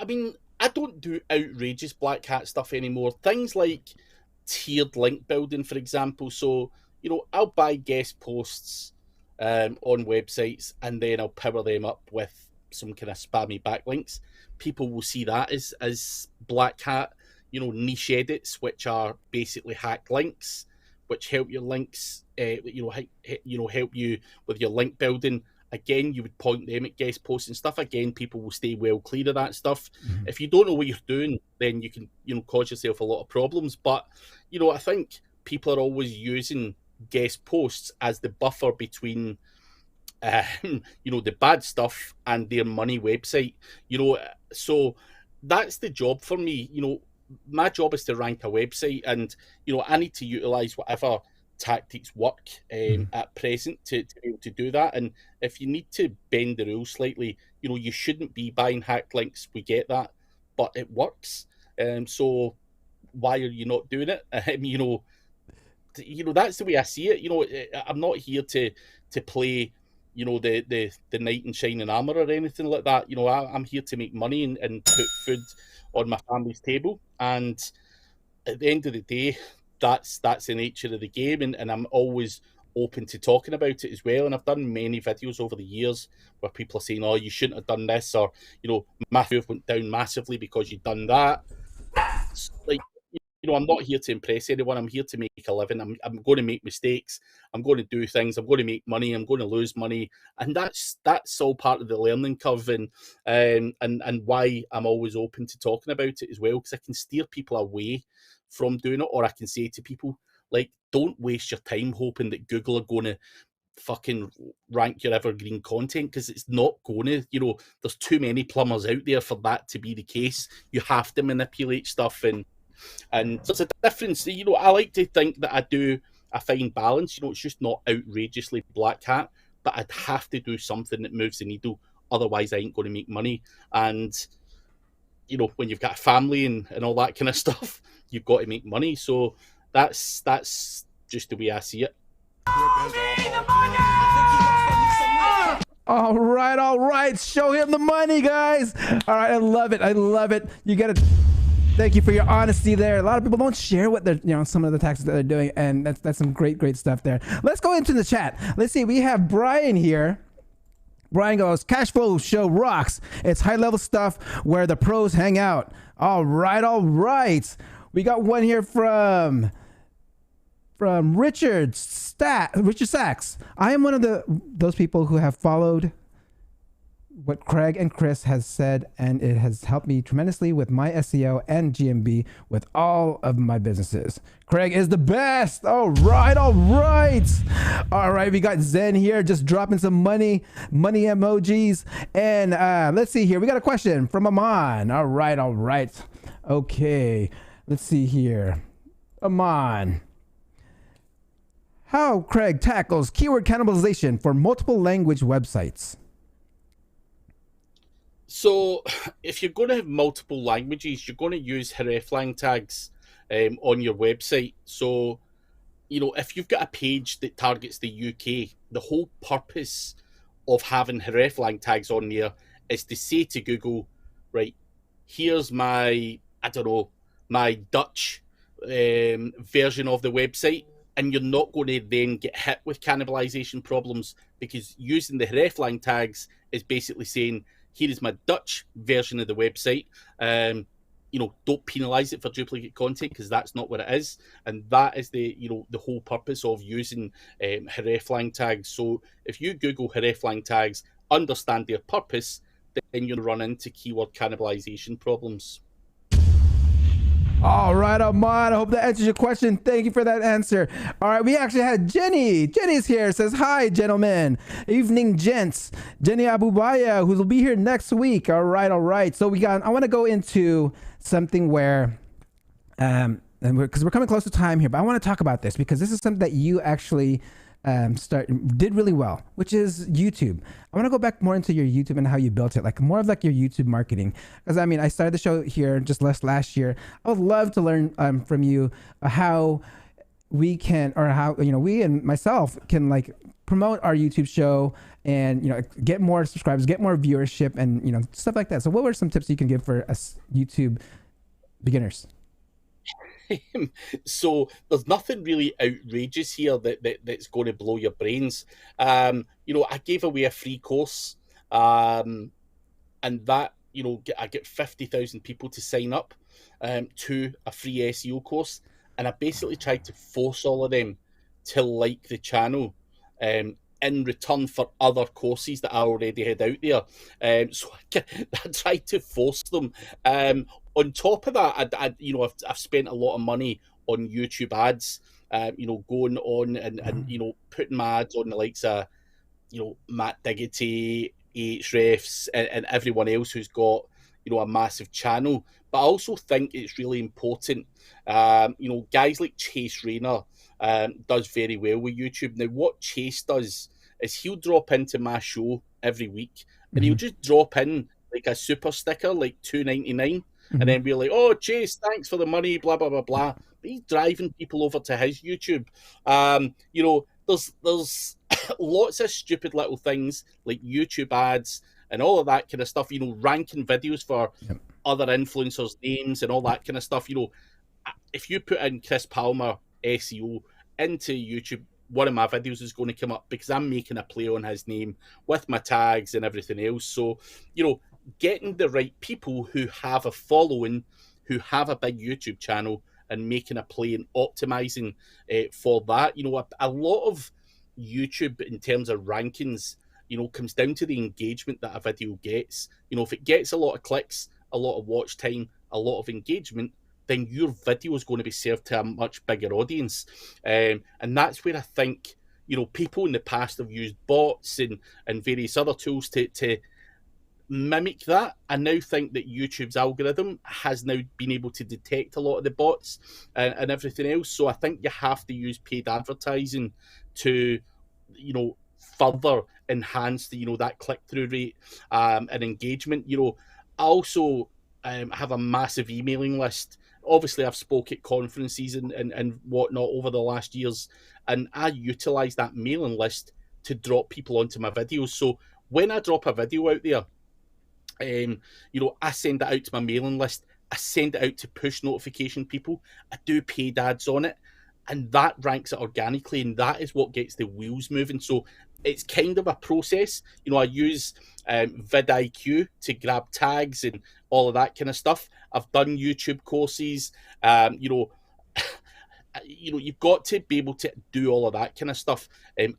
B: mean, I don't do outrageous Black Hat stuff anymore. Things like tiered link building, for example. So, I'll buy guest posts on websites, and then I'll power them up with some kind of spammy backlinks. People will see that as Black Hat, niche edits, which are basically hacked links, which help your links, help you with your link building. Again, you would point them at guest posts and stuff. Again, people will stay well clear of that stuff. If you don't know what you're doing, then you can, cause yourself a lot of problems. But, I think people are always using guest posts as the buffer between, the bad stuff and their money website. So that's the job for me. My job is to rank a website, and, I need to utilize whatever tactics work at present to be able to do that. And if you need to bend the rules slightly, you shouldn't be buying hacked links. We get that, but it works. So why are you not doing it? That's the way I see it. I'm not here to play the knight in shining armor or anything like that. I'm here to make money and put food on my family's table. And at the end of the day, that's the nature of the game, and I'm always open to talking about it as well. And I've done many videos over the years where people are saying, oh, you shouldn't have done this, or my move went down massively because you've done that. I'm not here to impress anyone. I'm here to make a living. I'm going to make mistakes. I'm going to do things. I'm going to make money. I'm going to lose money, and that's all part of the learning curve, and why I'm always open to talking about it as well, because I can steer people away from doing it, or I can say to people, like, don't waste your time hoping that Google are going to fucking rank your evergreen content, because it's not going to. There's too many plumbers out there for that to be the case. You have to manipulate stuff, and there's a difference. I like to think that I do a fine balance. It's just not outrageously Black Hat, but I'd have to do something that moves the needle, otherwise I ain't going to make money. And when you've got a family and all that kind of stuff, you've got to make money. So that's just the way I see it.
A: All right. Show him the money, guys. All right, I love it. You got to. Thank you for your honesty there. A lot of people don't share what they're, some of the taxes that they're doing, and that's some great stuff there. Let's go into the chat. Let's see. We have Brian here. Brian goes, cash flow show rocks. It's high level stuff where the pros hang out. All right. We got one here from Richard Sachs. I am one of those people who have followed what Craig and Chris has said, and it has helped me tremendously with my SEO and GMB with all of my businesses. Craig is the best. All right. We got Zen here just dropping some money emojis. And let's see here. We got a question from Aman. All right. Okay. Let's see here. Aman. How Craig tackles keyword cannibalization for multiple language websites.
B: So if you're going to have multiple languages, you're going to use hreflang tags on your website. So, if you've got a page that targets the UK, the whole purpose of having hreflang tags on there is to say to Google, right, here's my, I don't know, my Dutch version of the website, and you're not going to then get hit with cannibalization problems, because using the hreflang tags is basically saying, here is my Dutch version of the website. Don't penalize it for duplicate content, because that's not what it is. And that is the whole purpose of using hreflang tags. So if you Google hreflang tags, understand their purpose, then you'll run into keyword cannibalization problems.
A: All right, Ahmad, I hope that answers your question. Thank you for that answer. All right, we actually had Jenny. Jenny's here, says, hi, gentlemen. Evening, gents. Jenny Abubaya, who will be here next week. All right. So I want to go into something where, because we're coming close to time here, but I want to talk about this because this is something that you actually did really well, which is YouTube. I want to go back more into your YouTube and how you built it, like more of like your YouTube marketing. Because I started the show here just last year. I would love to learn from you how we can, or how we and myself can like promote our YouTube show and get more subscribers, get more viewership, and stuff like that. So what were some tips you can give for us YouTube beginners?
B: So there's nothing really outrageous here that's going to blow your brains. I gave away a free course, and that I get 50,000 people to sign up to a free SEO course, and I basically tried to force all of them to like the channel in return for other courses that I already had out there. So I tried to force them. On top of that, I've spent a lot of money on YouTube ads, going on and putting my ads on the likes of, Matt Diggity, Ahrefs, and everyone else who's got, a massive channel. But I also think it's really important, guys like Chase Rayner does very well with YouTube. Now, what Chase does is he'll drop into my show every week, and he'll just drop in like a super sticker, like $2.99. And then we're like, oh, Chase, thanks for the money, blah, blah, blah, blah. But he's driving people over to his YouTube. There's lots of stupid little things like YouTube ads and all of that kind of stuff, ranking videos for other influencers' names and all that kind of stuff. If you put in Chris Palmer SEO into YouTube, one of my videos is going to come up because I'm making a play on his name with my tags and everything else. So, getting the right people who have a following, who have a big YouTube channel, and making a play and optimizing for that. A lot of YouTube in terms of rankings, comes down to the engagement that a video gets. If it gets a lot of clicks, a lot of watch time, a lot of engagement, then your video is going to be served to a much bigger audience. And that's where I think, people in the past have used bots and various other tools to mimic that. I now think that YouTube's algorithm has now been able to detect a lot of the bots and everything else. So I think you have to use paid advertising to, further enhance the, that click-through rate and engagement. I also have a massive emailing list. Obviously, I've spoke at conferences and whatnot over the last years, and I utilize that mailing list to drop people onto my videos. So when I drop a video out there, I send it out to my mailing list. I send it out to push notification people. I do paid ads on it, and that ranks it organically, and that is what gets the wheels moving. So it's kind of a process. I use vidIQ to grab tags and all of that kind of stuff. I've done YouTube courses. You've got to be able to do all of that kind of stuff.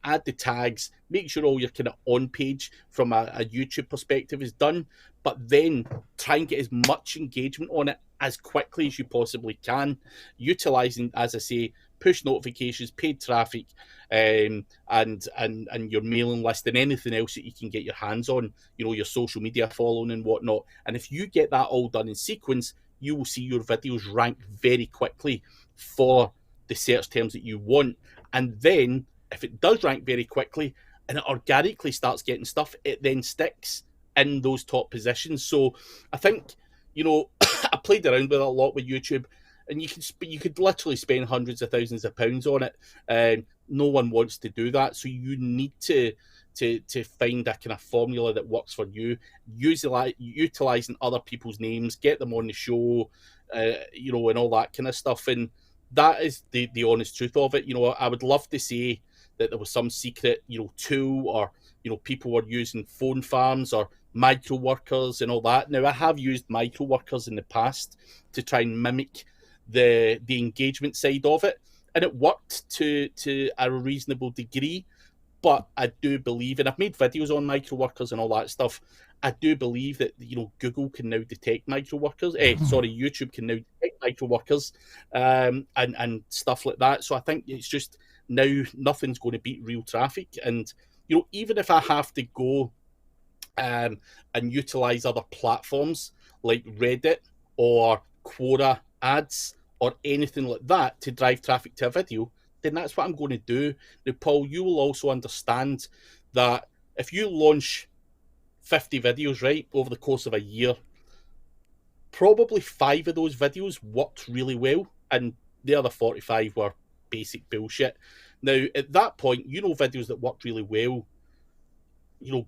B: Add the tags, make sure all your kind of on page from a YouTube perspective is done, but then try and get as much engagement on it as quickly as you possibly can, utilizing, as I say, push notifications, paid traffic, and your mailing list and anything else that you can get your hands on, your social media following and whatnot. And if you get that all done in sequence, you will see your videos rank very quickly for the search terms that you want. And then if it does rank very quickly and it organically starts getting stuff, it then sticks in those top positions. So I think, I played around with it a lot with YouTube. and you could literally spend hundreds of thousands of pounds on it. No one wants to do that, so you need to find a kind of formula that works for you, utilizing other people's names, get them on the show, and all that kind of stuff. And that is the honest truth of it. I would love to say that there was some secret, tool, or, people were using phone farms or micro workers and all that. Now, I have used micro workers in the past to try and mimic the engagement side of it, and it worked to a reasonable degree. But I do believe, and I've made videos on micro workers and all that stuff, I do believe that Google can now detect micro workers. YouTube can now detect micro workers, and stuff like that. So I think it's just now nothing's going to beat real traffic. And even if I have to go and utilize other platforms like Reddit or Quora ads or anything like that to drive traffic to a video, then that's what I'm going to do. Now, Paul, you will also understand that if you launch 50 videos, right, over the course of a year, probably 5 of those videos worked really well, and the other 45 were basic bullshit. Now, at that point, videos that worked really well,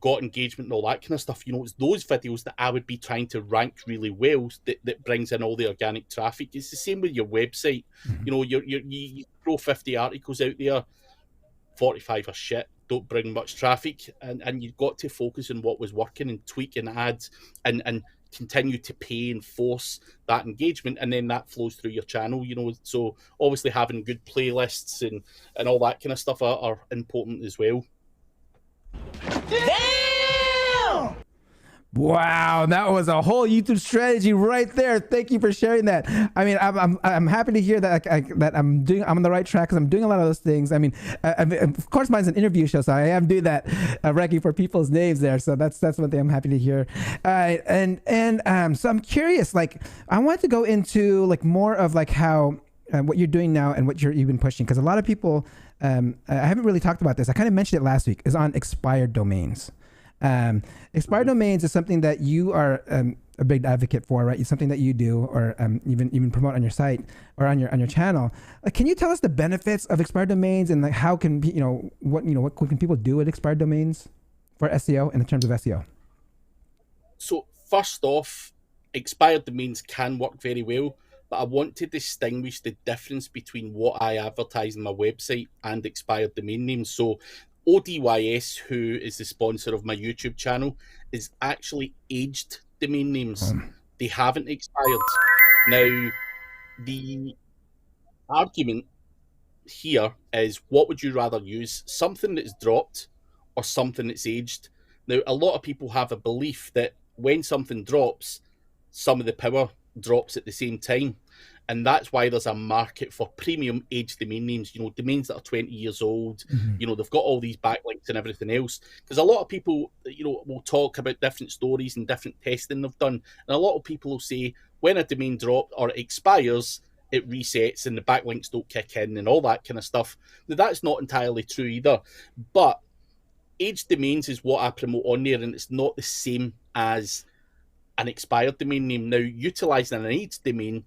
B: got engagement and all that kind of stuff, it's those videos that I would be trying to rank really well that brings in all the organic traffic. It's the same with your website. You throw 50 articles out there, 45 are shit, don't bring much traffic, and you've got to focus on what was working and tweak and add and continue to pay and force that engagement, and then that flows through your channel. So obviously having good playlists and all that kind of stuff are important as well.
A: Damn! Wow, that was a whole YouTube strategy right there. Thank you for sharing that. I mean, I'm happy to hear that I'm on the right track, because I'm doing a lot of those things. I mean, of course, mine's an interview show, so I am doing that ranking for people's names there. So that's one thing I'm happy to hear. So I'm curious. Like, I want to go into more of how what you're doing now and what you've been pushing, because a lot of people. I haven't really talked about this. I kind of mentioned it last week. Is on expired domains. Expired domains is something that you are a big advocate for, right? It's something that you do, or even promote on your site or on your channel. Can you tell us the benefits of expired domains, and how can what can people do with expired domains for SEO in terms of SEO?
B: So first off, expired domains can work very well. But I want to distinguish the difference between what I advertise on my website and expired domain names. So ODYS, who is the sponsor of my YouTube channel, is actually aged domain names. They haven't expired. Now, the argument here is, what would you rather use? Something that's dropped or something that's aged? Now, a lot of people have a belief that when something drops, some of the power drops at the same time, and that's why there's a market for premium aged domain names, domains that are 20 years old. They've got all these backlinks and everything else, because a lot of people will talk about different stories and different testing they've done, and a lot of people will say when a domain drops or expires, it resets and the backlinks don't kick in and all that kind of stuff. Now, that's not entirely true either, but aged domains is what I promote on there, and it's not the same as an expired domain name. Now, utilizing an aged domain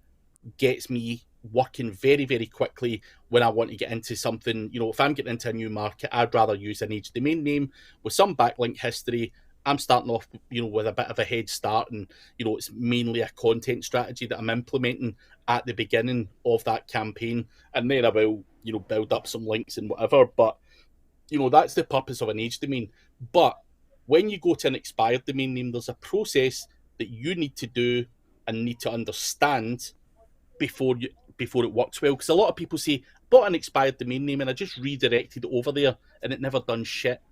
B: gets me working very, very quickly when I want to get into something. If I'm getting into a new market, I'd rather use an aged domain name with some backlink history. I'm starting off, with a bit of a head start, and, it's mainly a content strategy that I'm implementing at the beginning of that campaign, and then I will, build up some links and whatever. But, that's the purpose of an aged domain. But when you go to an expired domain name, there's a process that you need to do and need to understand before it works well. Because a lot of people say, bought an expired domain name and I just redirected over there and it never done shit.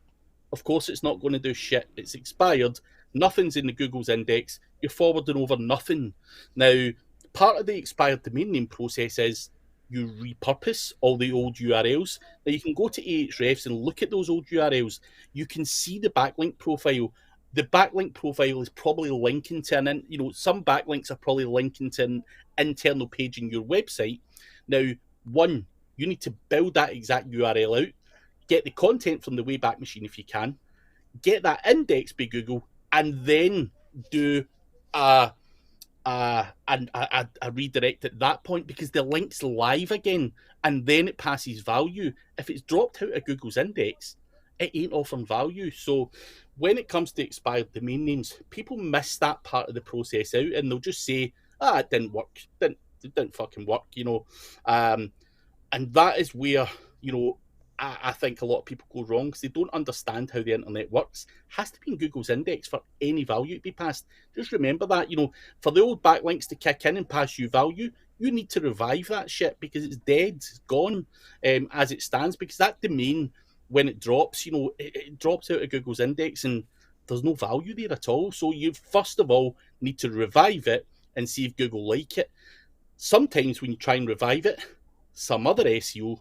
B: Of course it's not going to do shit. It's expired. Nothing's in the Google's index. You're forwarding over nothing. Now, part of the expired domain name process is you repurpose all the old URLs. Now, you can go to Ahrefs and look at those old URLs. You can see the backlink profile. The backlink profile is probably linking to some backlinks are probably linking to an internal page in your website. Now, one, you need to build that exact URL out, get the content from the Wayback Machine if you can, get that indexed by Google, and then do a and I redirect at that point because the link's live again, and then it passes value. If it's dropped out of Google's index, it ain't offering value. So when it comes to expired domain names, people miss that part of the process out, and they'll just say, it didn't work. It didn't fucking work, and that is where, I think a lot of people go wrong because they don't understand how the internet works. It has to be in Google's index for any value to be passed. Just remember that, for the old backlinks to kick in and pass you value, you need to revive that shit because it's dead, it's gone as it stands, because that domain, when it drops, it drops out of Google's index and there's no value there at all. So you first of all need to revive it and see if Google like it. Sometimes when you try and revive it, some other SEO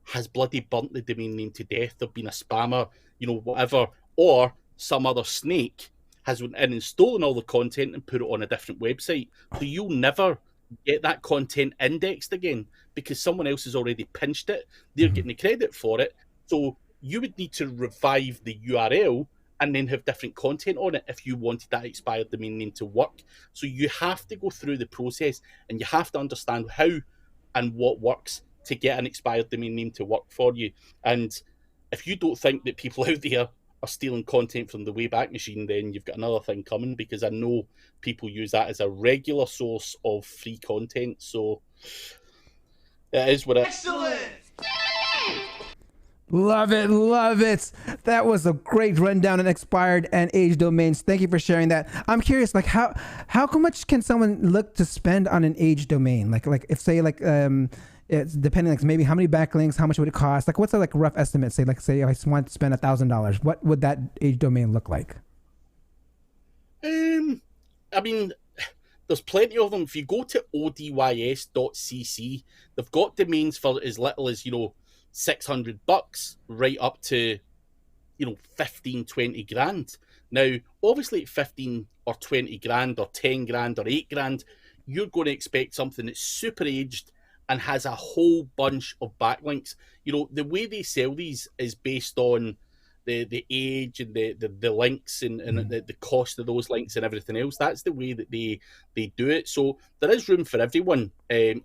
B: has bloody burnt the domain name to death. They've been a spammer, whatever, or some other snake has went in and stolen all the content and put it on a different website. So you'll never get that content indexed again because someone else has already pinched it. They're getting the credit for it. So you would need to revive the URL and then have different content on it if you wanted that expired domain name to work. So you have to go through the process and you have to understand how and what works to get an expired domain name to work for you. And if you don't think that people out there are stealing content from the Wayback Machine, then you've got another thing coming, because I know people use that as a regular source of free content. So it is what it is.
D: Excellent!
A: Love it, love it. That was a great rundown on expired and aged domains. Thank you for sharing that. I'm curious, like how much can someone look to spend on an aged domain? Like if say it's depending, like maybe how many backlinks, how much would it cost? Like what's a rough estimate? Say I want to spend $1,000. What would that aged domain look like?
B: I mean, there's plenty of them. If you go to odys.cc, they've got domains for as little as $600 right up to 15, 20 grand. Now obviously at 15 or 20 grand or 10 grand or 8 grand, you're going to expect something that's super aged and has a whole bunch of backlinks. The way they sell these is based on the age and the links and the cost of those links and everything else. That's the way that they do it. So there is room for everyone.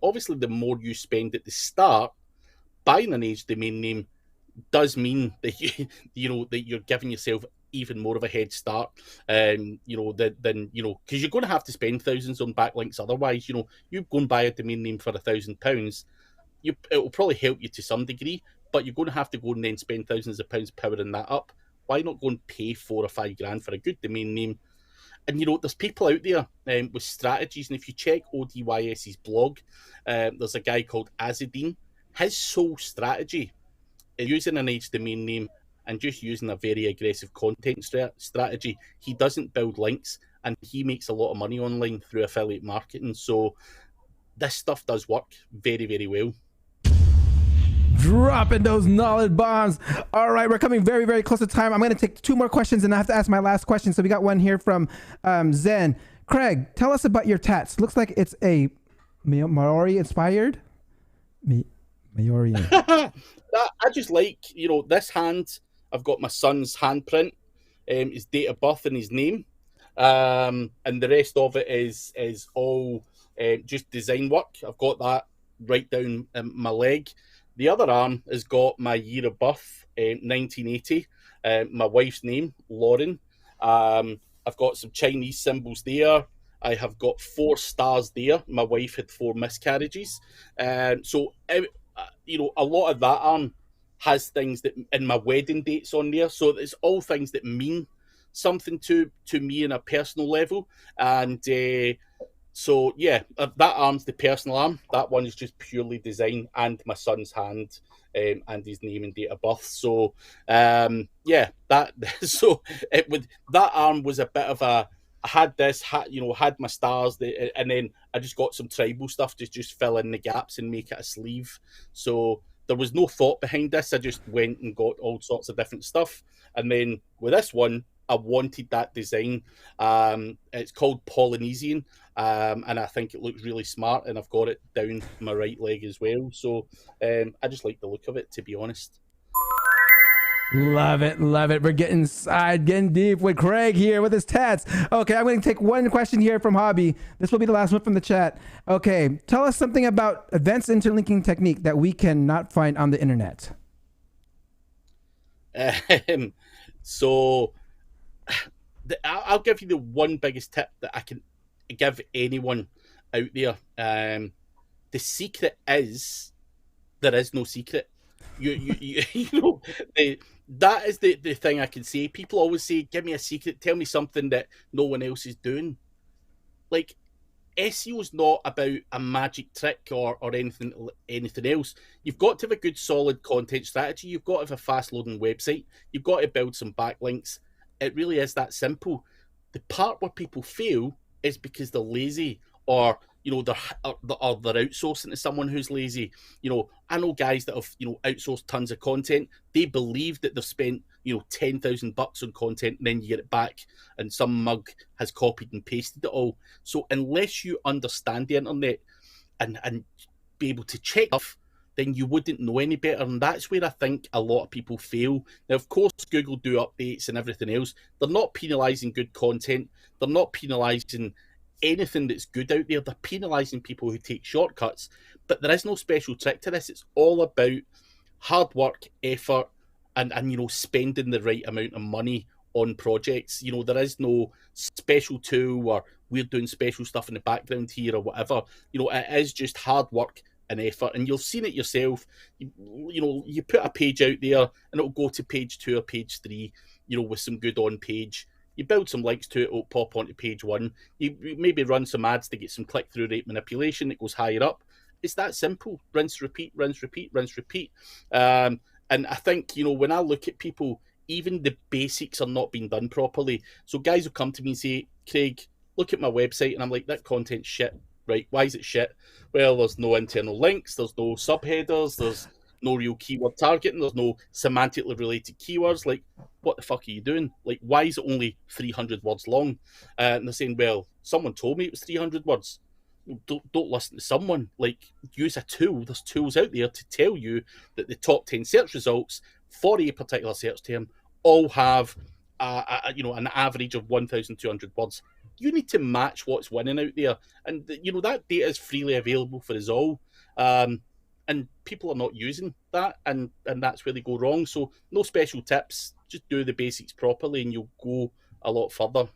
B: Obviously the more you spend at the start, buying an aged domain name does mean that that you're giving yourself even more of a head start, than because you're going to have to spend thousands on backlinks. Otherwise, you go and buy a domain name for £1,000. It will probably help you to some degree, but you're going to have to go and then spend thousands of pounds powering that up. Why not go and pay 4 or 5 grand for a good domain name? And there's people out there with strategies, and if you check ODYS's blog, there's a guy called Azadine. His sole strategy is using an aged domain name and just using a very aggressive content strategy. He doesn't build links, and he makes a lot of money online through affiliate marketing. So this stuff does work very, very well.
A: Dropping those knowledge bombs. All right, we're coming very, very close to time. I'm going to take 2 more questions, and I have to ask my last question. So we got one here from Zen. Craig, tell us about your tats. Looks like it's a Maori inspired. Maori.
B: I just like, this hand. I've got my son's handprint, his date of birth and his name, and the rest of it is all just design work. I've got that right down my leg. The other arm has got my year of birth, 1980, my wife's name, Lauren. I've got some Chinese symbols there. I have got 4 stars there. My wife had 4 miscarriages. So, a lot of that arm has things that, and my wedding dates on there. So it's all things that mean something to me on a personal level. And so, yeah, that arm's the personal arm. That one is just purely design, and my son's hand and his name and date of birth. So, yeah, that arm was a bit of a, I had this, had my stars, and then I just got some tribal stuff to just fill in the gaps and make it a sleeve. So there was no thought behind this. I just went and got all sorts of different stuff. And then with this one, I wanted that design. It's called Polynesian, and I think it looks really smart, and I've got it down my right leg as well. So I just like the look of it, to be honest.
A: Love it, love it. We're getting deep with Craig here with his tats. Okay, I'm going to take one question here from Hobby. This will be the last one from the chat. Okay, tell us something about advanced interlinking technique that we cannot find on the internet.
B: So I'll give you the one biggest tip that I can give anyone out there. The secret is there is no secret. You know, that is the thing I can say. People always say, give me a secret, tell me something that no one else is doing. Like, SEO is not about a magic trick or anything else. You've got to have a good, solid content strategy. You've got to have a fast-loading website. You've got to build some backlinks. It really is that simple. The part where people fail is because they're lazy, or they're outsourcing to someone who's lazy. I know guys that have outsourced tons of content. They believe that they've spent $10,000 on content, and then you get it back and some mug has copied and pasted it all. So unless you understand the internet and be able to check stuff, then you wouldn't know any better. And that's where I think a lot of people fail. Now, of course, Google do updates and everything else. They're not penalizing good content. They're not penalizing anything that's good out there. They're penalizing people who take shortcuts. But there is no special trick to this. It's all about hard work, effort, and spending the right amount of money on projects. There is no special tool or we're doing special stuff in the background here or whatever. It is just hard work and effort, and you've seen it yourself. You put a page out there and it'll go to page 2 or page 3, with some good on page. You build some links to it, it'll pop onto page 1. You maybe run some ads to get some click-through rate manipulation that goes higher up. It's that simple. Rinse, repeat, rinse, repeat, rinse, repeat. And I think, when I look at people, even the basics are not being done properly. So guys will come to me and say, Craig, look at my website. And I'm like, that content's shit. Right, why is it shit? Well, there's no internal links, there's no subheaders, there's no real keyword targeting, there's no semantically related keywords. Like, what the fuck are you doing? Like, why is it only 300 words long? And they're saying, well, someone told me it was 300 words. Don't listen to someone. Like, use a tool. There's tools out there to tell you that the top 10 search results for a particular search term all have an average of 1,200 words. You need to match what's winning out there, and that data is freely available for us all. And people are not using that, and that's where they go wrong. So no special tips. Just do the basics properly, and you'll go a lot further.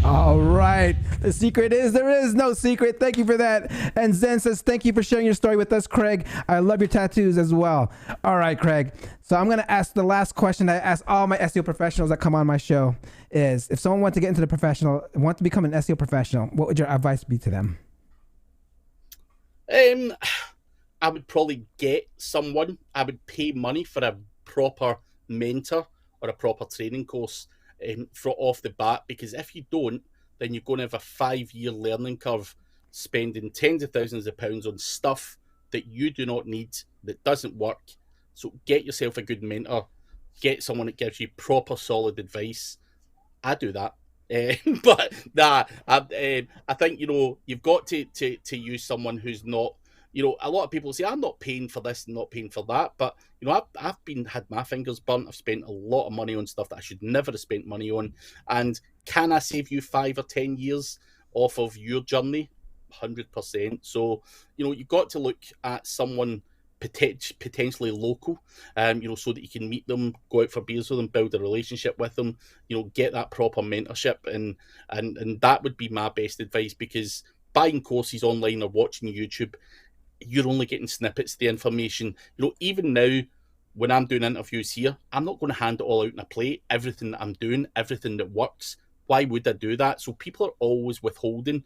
A: All right. The secret is there is no secret. Thank you for that. And Zen says, thank you for sharing your story with us, Craig. I love your tattoos as well. All right, Craig. So I'm going to ask the last question I ask all my SEO professionals that come on my show is, if someone wants to get into want to become an SEO professional, what would your advice be to them?
B: I would probably get someone. I would pay money for a proper mentor or a proper training course off the bat, because if you don't, then you're going to have a 5-year learning curve, spending tens of thousands of pounds on stuff that you do not need, that doesn't work. So get yourself a good mentor, get someone that gives you proper solid advice. I do that. But I think you've got to use someone who's not. A lot of people say, I'm not paying for this and not paying for that. But, I've had my fingers burnt. I've spent a lot of money on stuff that I should never have spent money on. And can I save you 5 or 10 years off of your journey? 100%. So, you've got to look at someone potentially local, so that you can meet them, go out for beers with them, build a relationship with them, get that proper mentorship. And that would be my best advice, because buying courses online or watching YouTube, you're only getting snippets of the information. Even now, when I'm doing interviews here, I'm not going to hand it all out in a plate, everything that I'm doing, everything that works. Why would I do that? So people are always withholding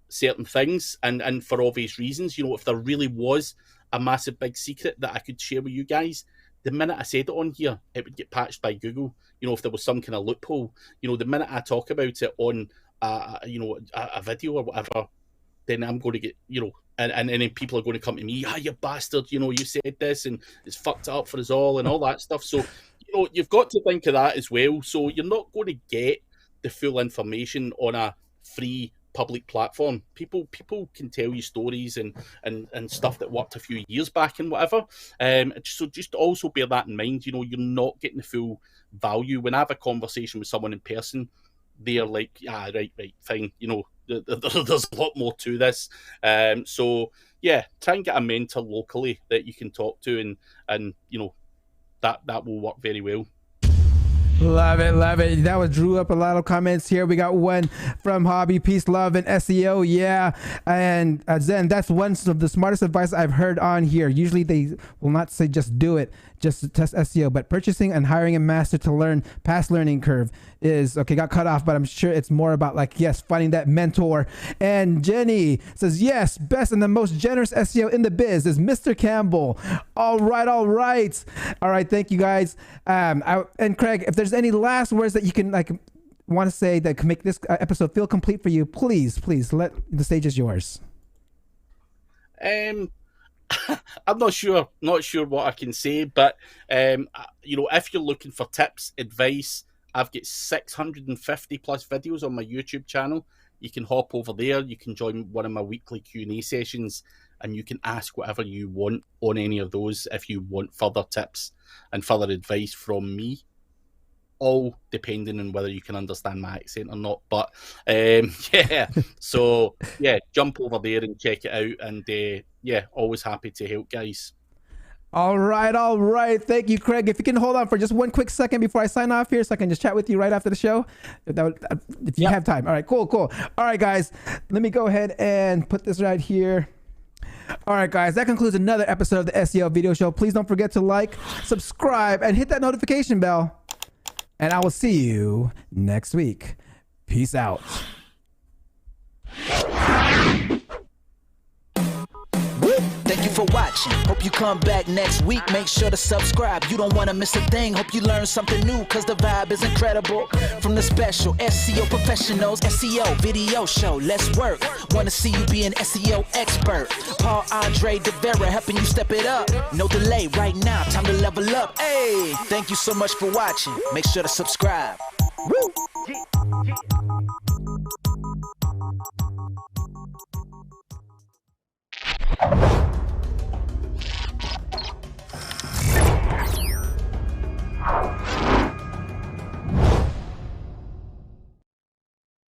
B: certain things, and for obvious reasons. If there really was a massive big secret that I could share with you guys, the minute I said it on here, it would get patched by Google. If there was some kind of loophole, the minute I talk about it on a video or whatever, then I'm going to get, and then people are going to come to me, you bastard, you said this and it's fucked up for us all and all that stuff. So, you've got to think of that as well. So you're not going to get the full information on a free public platform. People can tell you stories and stuff that worked a few years back and whatever. So just also bear that in mind. You know, you're not getting the full value. When I have a conversation with someone in person, they're like, right, fine. You know, there's a lot more to this. So yeah, try and get a mentor locally that you can talk to, and you know, that will work very well.
A: Love it, love it. That was drew up a lot of comments here. We got one from Hobby, peace, love, and SEO. Yeah, and Zen, that's one of the smartest advice I've heard on here. Usually they will not say just do it, just to test SEO, but purchasing and hiring a master to learn past learning curve is, okay, got cut off, but I'm sure it's more about like, yes, finding that mentor. And Jenny says, yes, best and the most generous SEO in the biz is Mr. Campbell. All right. Thank you guys. And Craig, if there's any last words that you can want to say that can make this episode feel complete for you, please, the stage is yours.
B: I'm not sure what I can say, but you know, if you're looking for tips, advice, I've got 650 plus videos on my YouTube channel. You can hop over there. You can join one of my weekly Q&A sessions, and you can ask whatever you want on any of those if you want further tips and further advice from me. All depending on whether you can understand my accent or not. But yeah, so yeah, jump over there and check it out. And yeah, always happy to help, guys.
A: All right. Thank you, Craig. If you can hold on for just one quick second before I sign off here, so I can just chat with you right after the show, if you have time. All right, cool. All right, guys, let me go ahead and put this right here. All right, guys, that concludes another episode of the SEO Video Show. Please don't forget to like, subscribe, and hit that notification bell. And I will see you next week. Peace out.
C: Thank you for watching. Hope you come back next week. Make sure to subscribe. You don't want to miss a thing. Hope you learn something new, because the vibe is incredible. From the special SEO professionals, SEO video show. Let's work. Want to see you be an SEO expert. Paul Andre de Vera helping you step it up. No delay right now. Time to level up. Hey, thank you so much for watching. Make sure to subscribe. Woo!